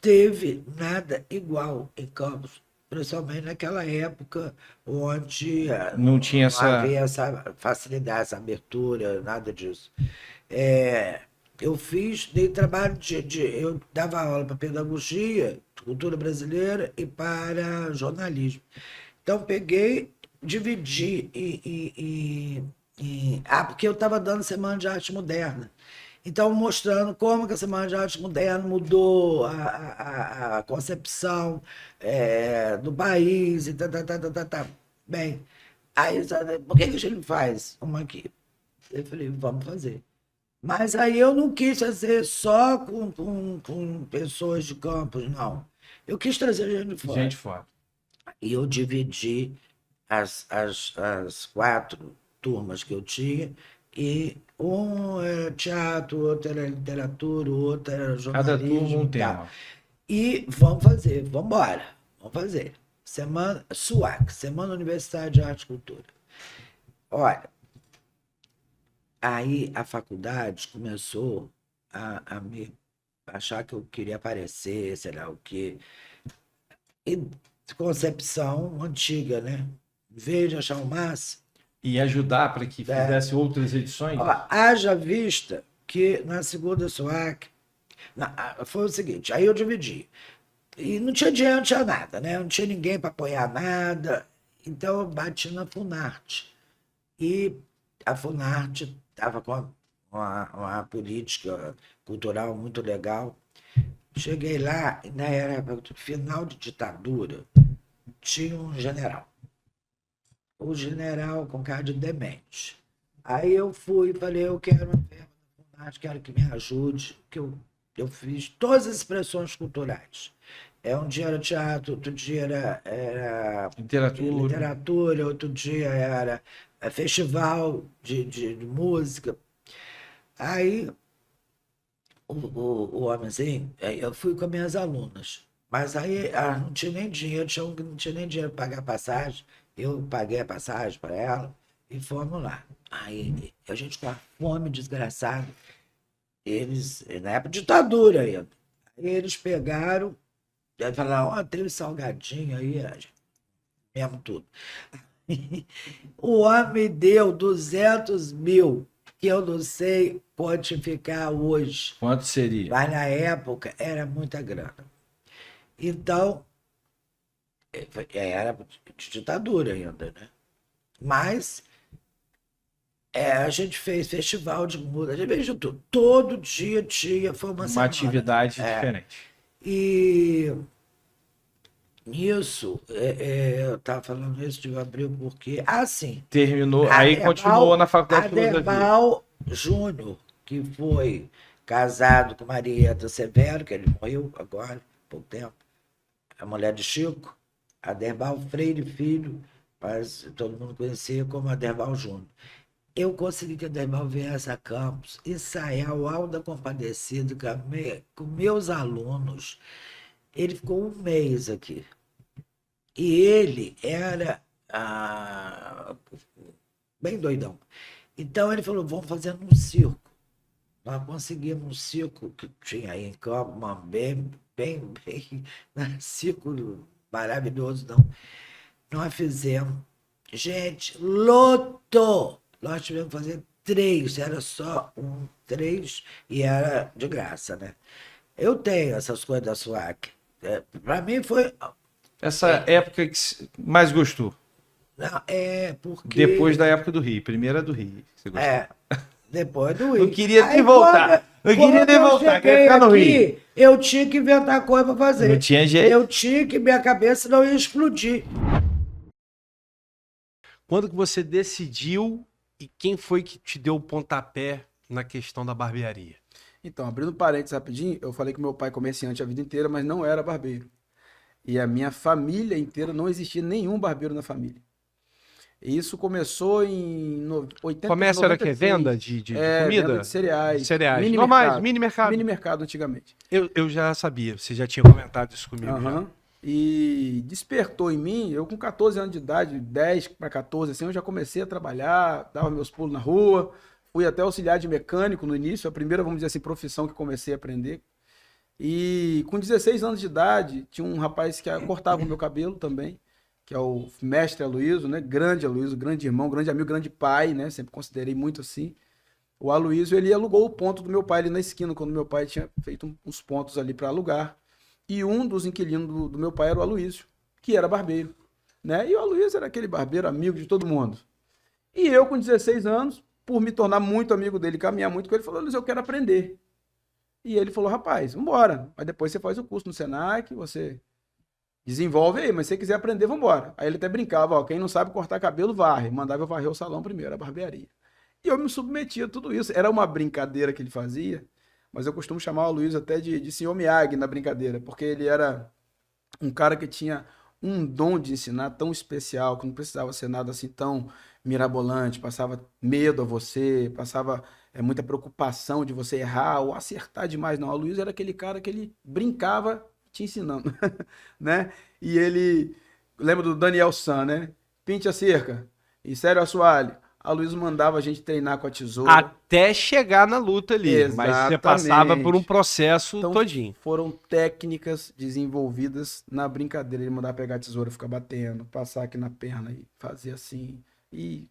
Speaker 9: Teve nada igual em Campos, principalmente naquela época onde
Speaker 1: Não tinha
Speaker 9: havia essa facilidade, essa abertura, nada disso. Eu dei trabalho eu dava aula para pedagogia, cultura brasileira e para jornalismo. Então, peguei, dividi porque eu estava dando Semana de Arte Moderna. Então, mostrando como que a Semana de Arte Moderna mudou a concepção do país e tá. Bem, aí, sabe, por que a gente não faz uma aqui? Eu falei, vamos fazer. Mas aí eu não quis fazer só com pessoas de Campos, não. Eu quis trazer gente de fora.
Speaker 1: Gente fora.
Speaker 9: E eu dividi as 4 turmas que eu tinha, e um era teatro, outro era literatura, outro era
Speaker 1: Cada
Speaker 9: jornalismo.
Speaker 1: turma um
Speaker 9: tal.
Speaker 1: tema.
Speaker 9: E vamos fazer, vamos embora, vamos fazer. Semana SUAC, Semana Universitária de Arte e Cultura. Olha, aí a faculdade começou a me achar que eu queria aparecer, sei lá o quê. E concepção antiga, né? Em vez de achar o máximo.
Speaker 1: E ajudar para que fizesse outras edições?
Speaker 9: Ó, haja vista que na segunda SUAC foi o seguinte, aí eu dividi. E não tinha dinheiro, não tinha nada, né? Não tinha ninguém para apoiar nada. Então eu bati na Funarte. E a Funarte estava com uma política cultural muito legal. Cheguei lá, e na época do final de ditadura, tinha um general. O general com cara de demente. Aí eu fui e falei, eu quero uma verba da Funarte, quero que me ajude, que eu fiz todas as expressões culturais. Um dia era teatro, outro dia era
Speaker 1: Literatura.
Speaker 9: literatura, outro dia era festival de música. Aí o homenzinho, aí eu fui com as minhas alunas. Mas aí não tinha nem dinheiro, não tinha nem dinheiro para pagar passagem. Eu paguei a passagem para ela e fomos lá. Aí a gente com a fome desgraçada. Eles, na época de ditadura ainda, aí eles pegaram, aí falaram, ó, tem um salgadinho aí, mesmo tudo. O homem deu 200 mil, que eu não sei quantificar hoje.
Speaker 6: Quanto seria?
Speaker 9: Mas na época era muita grana. Então, era de ditadura ainda, né? Mas a gente fez festival de música, a gente fez de tudo. Todo dia tinha, foi uma semana.
Speaker 6: Atividade diferente.
Speaker 9: E nisso, eu estava falando isso de Abril porque... Ah, sim.
Speaker 6: Terminou, aí continuou na faculdade de filosofia.
Speaker 9: Aderbal Júnior, que foi casado com Marieta Severo, que ele morreu agora, há pouco tempo. A mulher de Chico, Aderbal Freire Filho, mas todo mundo conhecia como Aderbal Júnior. Eu consegui que Aderbal viesse a Campos ensaiar o Alda Compadecido com meus alunos. Ele ficou um mês aqui. E ele era bem doidão. Então ele falou, vamos fazer num circo. Nós conseguimos um circo que tinha aí em Campos, bem, circo maravilhoso, não. Nós fizemos. Gente, lotou! Nós tivemos que fazer 3, era só 3 e era de graça, né? Eu tenho essas coisas da SWAC. Para mim foi...
Speaker 6: Essa época que mais gostou?
Speaker 9: Não, porque...
Speaker 6: Depois da época do Rio. Primeira do Rio. Você gostou?
Speaker 9: Depois do Rio.
Speaker 6: Não queria nem voltar. Não queria nem voltar. Queria ficar no Rio.
Speaker 9: Eu tinha que inventar coisa para fazer.
Speaker 6: Não tinha jeito.
Speaker 9: Eu tinha que... Minha cabeça não ia explodir.
Speaker 1: Quando que você decidiu e quem foi que te deu o pontapé na questão da barbearia?
Speaker 10: Então, abrindo parênteses rapidinho, eu falei que meu pai é comerciante a vida inteira, mas não era barbeiro. E a minha família inteira, não existia nenhum barbeiro na família. E isso começou em 80.
Speaker 1: Comércio era o quê? Venda de comida?
Speaker 10: Venda de cereais.
Speaker 1: Cereais.
Speaker 10: Mini
Speaker 1: Normais,
Speaker 10: mercado.
Speaker 1: mini mercado.
Speaker 10: Mini mercado antigamente.
Speaker 1: Eu já sabia, você já tinha comentado isso comigo. Já.
Speaker 10: E despertou em mim, eu com 14 anos de idade, 10 para 14, assim, eu já comecei a trabalhar, dava meus pulos na rua, fui até auxiliar de mecânico no início, a primeira, vamos dizer assim, profissão que comecei a aprender. E com 16 anos de idade, tinha um rapaz que cortava o meu cabelo também, que é o mestre Aloysio, né? Grande Aloysio, grande irmão, grande amigo, grande pai, né? Sempre considerei muito assim. O Aloysio, ele alugou o ponto do meu pai ali na esquina, quando meu pai tinha feito uns pontos ali para alugar. E um dos inquilinos do meu pai era o Aloysio, que era barbeiro, né? E o Aloysio era aquele barbeiro amigo de todo mundo. E eu, com 16 anos, por me tornar muito amigo dele, caminhar muito com ele, falou, Aloysio, eu quero aprender. E ele falou, rapaz, vambora. Mas depois você faz o curso no Senac, você desenvolve aí, mas se você quiser aprender, vambora. Aí ele até brincava, ó, quem não sabe cortar cabelo, varre. Mandava eu varrer o salão primeiro, a barbearia. E eu me submetia a tudo isso. Era uma brincadeira que ele fazia, mas eu costumo chamar o Luiz até de senhor Miyagi na brincadeira, porque ele era um cara que tinha um dom de ensinar tão especial, que não precisava ser nada assim tão mirabolante, passava medo a você, passava muita preocupação de você errar ou acertar demais. Não, o Luiz era aquele cara que ele brincava te ensinando, né? E ele, lembra do Daniel San, né? Pinte a cerca, insere o assoalho. A Luiz mandava a gente treinar com a tesoura.
Speaker 1: Até chegar na luta ali.
Speaker 10: Exatamente.
Speaker 1: Mas você passava por um processo
Speaker 10: então,
Speaker 1: todinho.
Speaker 10: Foram técnicas desenvolvidas na brincadeira. Ele mandava pegar a tesoura, ficar batendo, passar aqui na perna e fazer assim. E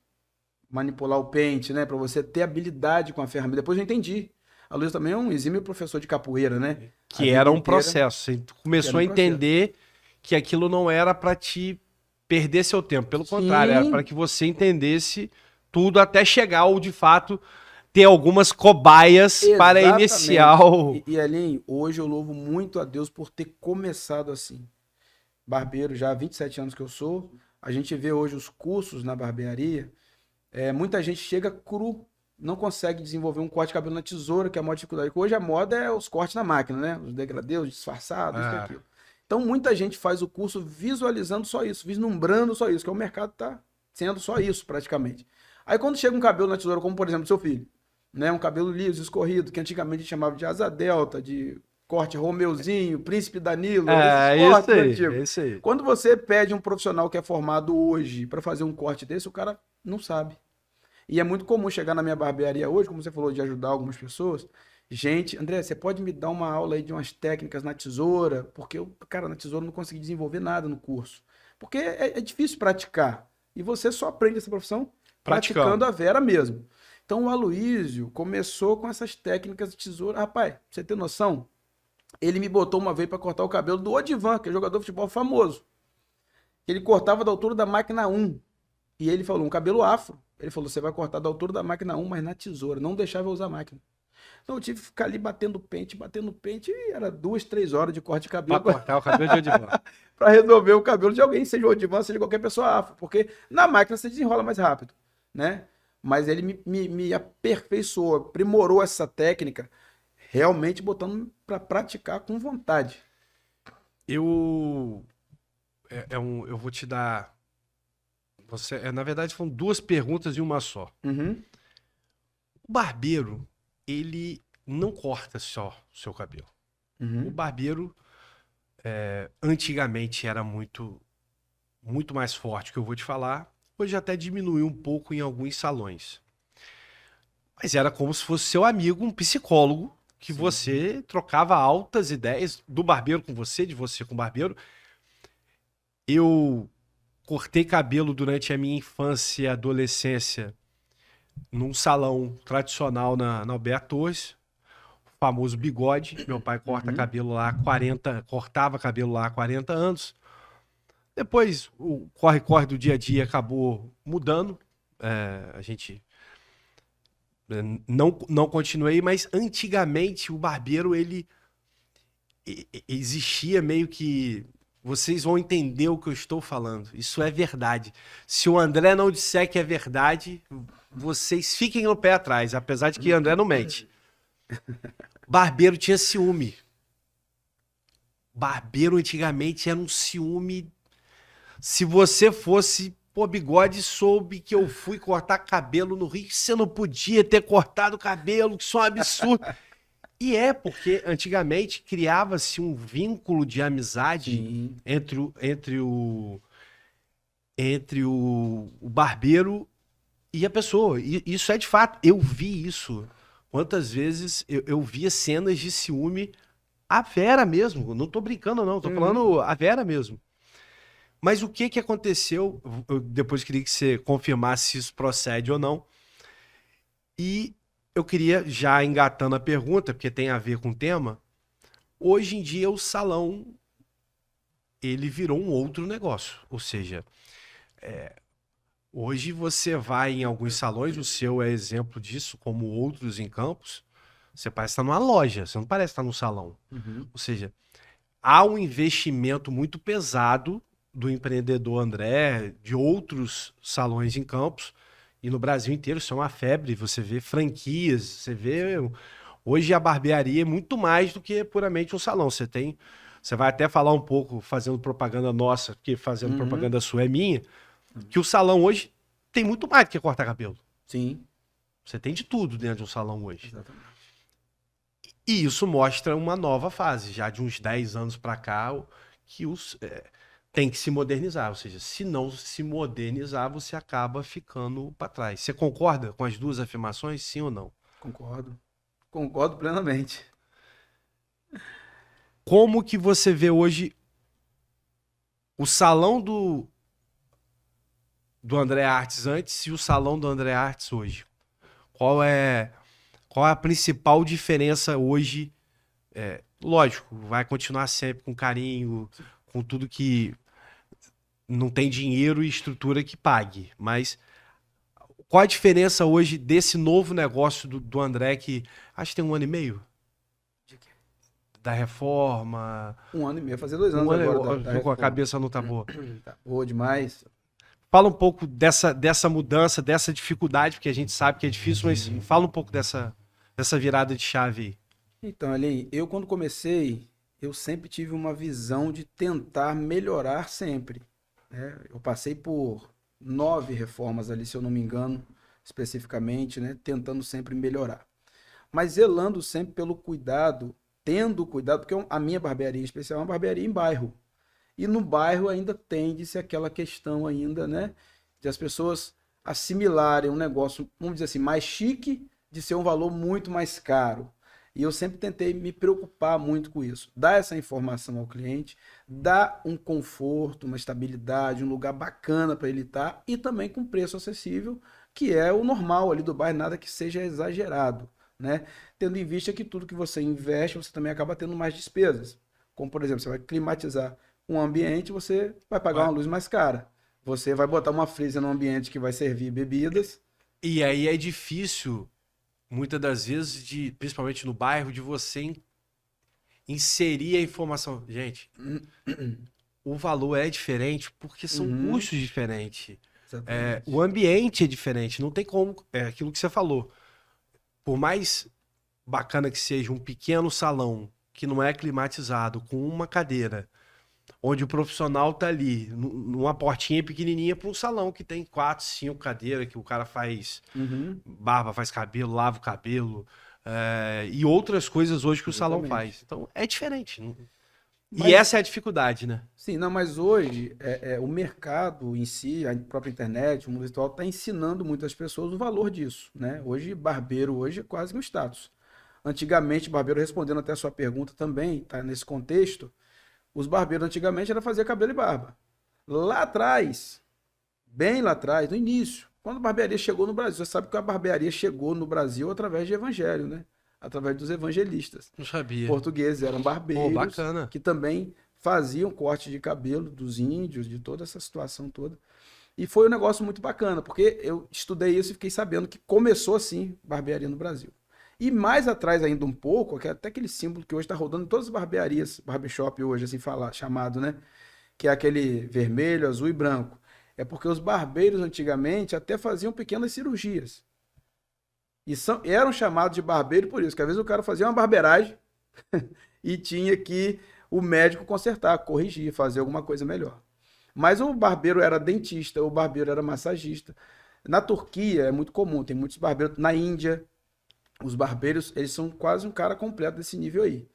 Speaker 10: manipular o pente, né? Pra você ter habilidade com a ferramenta. Depois eu entendi. A Luiz também é um exímio professor de capoeira, né?
Speaker 1: Que era um processo. Você começou a entender que aquilo não era para te perder seu tempo. Pelo contrário, era para que você entendesse tudo até chegar ao, de fato, ter algumas cobaias para iniciar o...
Speaker 10: E Elinho, hoje eu louvo muito a Deus por ter começado assim. Barbeiro, já há 27 anos que eu sou. A gente vê hoje os cursos na barbearia. Muita gente chega cru, não consegue desenvolver um corte de cabelo na tesoura, que é a maior dificuldade. Hoje a moda é os cortes na máquina, né? Os degradês, os disfarçados, isso e aquilo. Então muita gente faz o curso visualizando só isso, vislumbrando só isso, que o mercado está sendo só isso, praticamente. Aí quando chega um cabelo na tesoura, como por exemplo do seu filho, né? Um cabelo liso, escorrido, que antigamente a gente chamava de asa delta, de corte Romeuzinho, Príncipe Danilo,
Speaker 4: Isso aí.
Speaker 10: Quando você pede um profissional que é formado hoje para fazer um corte desse, o cara não sabe. E é muito comum chegar na minha barbearia hoje, como você falou, de ajudar algumas pessoas. Gente, André, você pode me dar uma aula aí de umas técnicas na tesoura? Porque eu, cara, na tesoura não consegui desenvolver nada no curso. Porque é difícil praticar. E você só aprende essa profissão praticando a Vera mesmo. Então o Aloysio começou com essas técnicas de tesoura. Rapaz, pra você ter noção, ele me botou uma vez para cortar o cabelo do Odivan, que é jogador de futebol famoso. Ele cortava da altura da máquina 1. E ele falou, um cabelo afro. Ele falou, você vai cortar da altura da máquina 1, mas na tesoura. Não deixava eu usar a máquina. Então eu tive que ficar ali batendo pente, e era 2, 3 horas de corte de cabelo.
Speaker 4: Pra cortar o cabelo de Odivan.
Speaker 10: Para resolver o cabelo de alguém, seja o Odivan, seja qualquer pessoa afro. Porque na máquina você desenrola mais rápido, né? Mas ele me aperfeiçoou, aprimorou essa técnica, realmente botando para praticar com vontade.
Speaker 4: Eu vou te dar... na verdade, foram 2 perguntas em uma só.
Speaker 10: Uhum.
Speaker 4: O barbeiro, ele não corta só o seu cabelo.
Speaker 10: Uhum.
Speaker 4: O barbeiro, antigamente, era muito mais forte, que eu vou te falar. Hoje até diminuiu um pouco em alguns salões. Mas era como se fosse seu amigo, um psicólogo, que você trocava altas ideias do barbeiro com você, de você com o barbeiro. Eu cortei cabelo durante a minha infância e adolescência num salão tradicional na Alberto Torres, o famoso Bigode. Meu pai cortava cabelo lá há 40 anos. Depois o corre-corre do dia a dia acabou mudando. A gente não continuei, mas antigamente o barbeiro, ele existia meio que... Vocês vão entender o que eu estou falando. Isso é verdade. Se o André não disser que é verdade, vocês fiquem no pé atrás, apesar de que o André não mente. Barbeiro tinha ciúme. Barbeiro antigamente era um ciúme. Se você fosse, Bigode, soube que eu fui cortar cabelo no Rio, você não podia ter cortado o cabelo, que isso é um absurdo. E porque antigamente criava-se um vínculo de amizade entre o barbeiro e a pessoa. E isso é de fato. Eu vi isso. Quantas vezes eu via cenas de ciúme, a Vera mesmo. Não tô brincando, não. Tô falando a Vera mesmo. Mas o que aconteceu? Eu depois queria que você confirmasse se isso procede ou não. E eu queria, já engatando a pergunta, porque tem a ver com o tema, hoje em dia o salão, ele virou um outro negócio. Ou seja, hoje você vai em alguns salões, o seu é exemplo disso, como outros em Campos, você parece estar numa loja, você não parece estar num salão. Ou seja, há um investimento muito pesado do empreendedor André, de outros salões em Campos, e no Brasil inteiro. Isso é uma febre, você vê franquias, você vê... Hoje a barbearia é muito mais do que puramente um salão. Você vai até falar um pouco, fazendo propaganda nossa, porque fazendo propaganda sua é minha, que o salão hoje tem muito mais do que cortar cabelo.
Speaker 10: Sim.
Speaker 4: Você tem de tudo dentro de um salão hoje.
Speaker 10: Exatamente.
Speaker 4: E isso mostra uma nova fase, já de uns 10 anos para cá, que tem que se modernizar. Ou seja, se não se modernizar, você acaba ficando para trás. Você concorda com as 2 afirmações, sim ou não?
Speaker 10: Concordo plenamente.
Speaker 4: Como que você vê hoje o salão do André Artes antes e o salão do André Artes hoje? Qual é a principal diferença hoje? Lógico, vai continuar sempre com carinho, com tudo que não tem dinheiro e estrutura que pague. Mas qual a diferença hoje desse novo negócio do André, que acho que tem 1 ano e meio?
Speaker 10: De quê?
Speaker 4: Da reforma.
Speaker 10: 1 ano e meio, fazer 2 anos agora.
Speaker 4: Com a cabeça não tá boa.
Speaker 10: Tá boa demais.
Speaker 4: Fala um pouco dessa mudança, dessa dificuldade, porque a gente sabe que é difícil, mas fala um pouco dessa virada de chave aí.
Speaker 10: Então, Aline, eu quando comecei, eu sempre tive uma visão de tentar melhorar sempre, né? Eu passei por 9 reformas ali, se eu não me engano, especificamente, né? Tentando sempre melhorar. Mas zelando sempre pelo cuidado, tendo cuidado, porque a minha barbearia especial é uma barbearia em bairro. E no bairro ainda tende-se aquela questão ainda, né? De as pessoas assimilarem um negócio, vamos dizer assim, mais chique, de ser um valor muito mais caro. E eu sempre tentei me preocupar muito com isso. Dar essa informação ao cliente, dar um conforto, uma estabilidade, um lugar bacana para ele estar e também com preço acessível, que é o normal ali do bairro, nada que seja exagerado, né? Tendo em vista que tudo que você investe, você também acaba tendo mais despesas. Como, por exemplo, você vai climatizar um ambiente, você vai pagar uma luz mais cara. Você vai botar uma freezer num ambiente que vai servir bebidas.
Speaker 1: E aí é difícil, muitas das vezes, principalmente no bairro, de você inserir a informação. Gente, o valor é diferente porque são custos diferentes. O ambiente é diferente, não tem como. É aquilo que você falou. Por mais bacana que seja um pequeno salão que não é climatizado, com uma cadeira, onde o profissional tá ali, numa portinha pequenininha para um salão que tem 4, 5 cadeiras, que o cara faz barba, faz cabelo, lava o cabelo, e outras coisas hoje que o salão faz. Então, é diferente. E essa é a dificuldade, né?
Speaker 10: Sim, não, mas hoje o mercado em si, a própria internet, o mundo virtual, está ensinando muitas pessoas o valor disso, né? Hoje, barbeiro hoje é quase um status. Antigamente, barbeiro, respondendo até a sua pergunta também, tá nesse contexto, os barbeiros antigamente era fazer cabelo e barba. Lá atrás, bem lá atrás, no início, quando a barbearia chegou no Brasil, você sabe que a barbearia chegou no Brasil através de evangelho, né? Através dos evangelistas.
Speaker 1: Não sabia.
Speaker 10: Portugueses eram barbeiros
Speaker 1: bacana.
Speaker 10: que também faziam corte de cabelo dos índios, de toda essa situação toda. E foi um negócio muito bacana, porque eu estudei isso e fiquei sabendo que começou assim, barbearia no Brasil. E mais atrás ainda um pouco, até aquele símbolo que hoje está rodando em todas as barbearias, barbershop hoje, assim chamado, né? Que é aquele vermelho, azul e branco. É porque os barbeiros antigamente até faziam pequenas cirurgias. E eram chamados de barbeiro por isso, que às vezes o cara fazia uma barbeiragem e tinha que o médico consertar, corrigir, fazer alguma coisa melhor. Mas o barbeiro era dentista, o barbeiro era massagista. Na Turquia é muito comum, tem muitos barbeiros. Na Índia, os barbeiros, eles são quase um cara completo desse nível aí.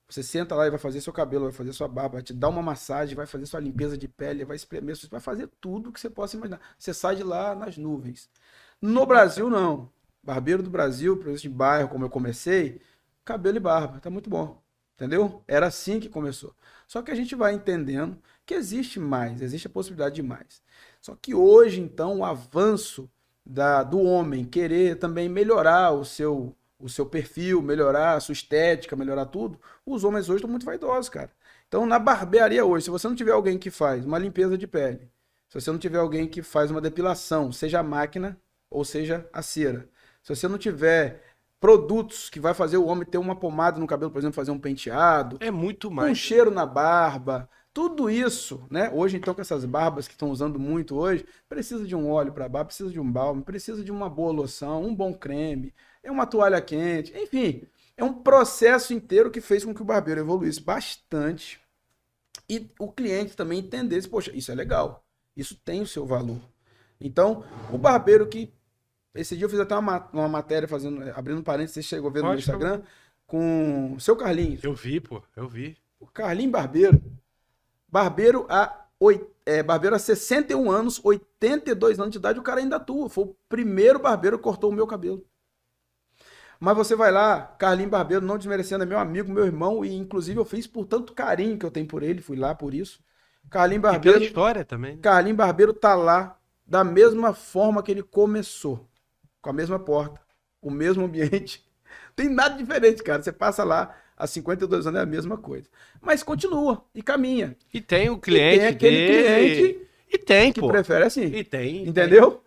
Speaker 10: Você senta lá e vai fazer seu cabelo, vai fazer sua barba, vai te dar uma massagem, vai fazer sua limpeza de pele, vai espremer, vai fazer tudo que você possa imaginar. Você sai de lá nas nuvens. No Brasil, não. Barbeiro do Brasil, por exemplo, de bairro, como eu comecei, cabelo e barba, tá muito bom. Entendeu? Era assim que começou. Só que a gente vai entendendo que existe mais, existe a possibilidade de mais. Só que hoje, então, o avanço do homem querer também melhorar o seu perfil, melhorar a sua estética, melhorar tudo, os homens hoje estão muito vaidosos, cara. Então, na barbearia hoje, se você não tiver alguém que faz uma limpeza de pele, se você não tiver alguém que faz uma depilação, seja a máquina ou seja a cera, se você não tiver produtos que vai fazer o homem ter uma pomada no cabelo, por exemplo, fazer um penteado,
Speaker 1: é muito mais.
Speaker 10: Um cheiro na barba, tudo isso, né? Hoje, então, com essas barbas que estão usando muito hoje, precisa de um óleo para barba, precisa de um balme, precisa de uma boa loção, um bom creme, uma toalha quente, enfim, é um processo inteiro que fez com que o barbeiro evoluísse bastante e o cliente também entendesse, poxa, isso é legal, isso tem o seu valor. Então, o barbeiro que esse dia eu fiz até uma matéria abrindo parênteses, você chegou a ver no meu Instagram, com o seu Carlinhos.
Speaker 1: Eu vi, pô, eu vi.
Speaker 10: O Carlinhos Barbeiro há 61 anos, 82 anos de idade, o cara ainda atua. Foi o primeiro barbeiro que cortou o meu cabelo. Mas você vai lá, Carlinhos Barbeiro, não desmerecendo, é meu amigo, meu irmão, e inclusive eu fiz por tanto carinho que eu tenho por ele, fui lá por isso. Carlinhos Barbeiro.
Speaker 1: E pela história também. Né?
Speaker 10: Carlinhos Barbeiro tá lá da mesma forma que ele começou. Com a mesma porta, o mesmo ambiente. Tem nada diferente, cara. Você passa lá, há 52 anos é a mesma coisa. Mas continua e caminha.
Speaker 1: E tem o cliente
Speaker 10: e tem aquele cliente
Speaker 1: e tem,
Speaker 10: que
Speaker 1: pô.
Speaker 10: prefere assim.
Speaker 1: E tem.
Speaker 10: Entendeu?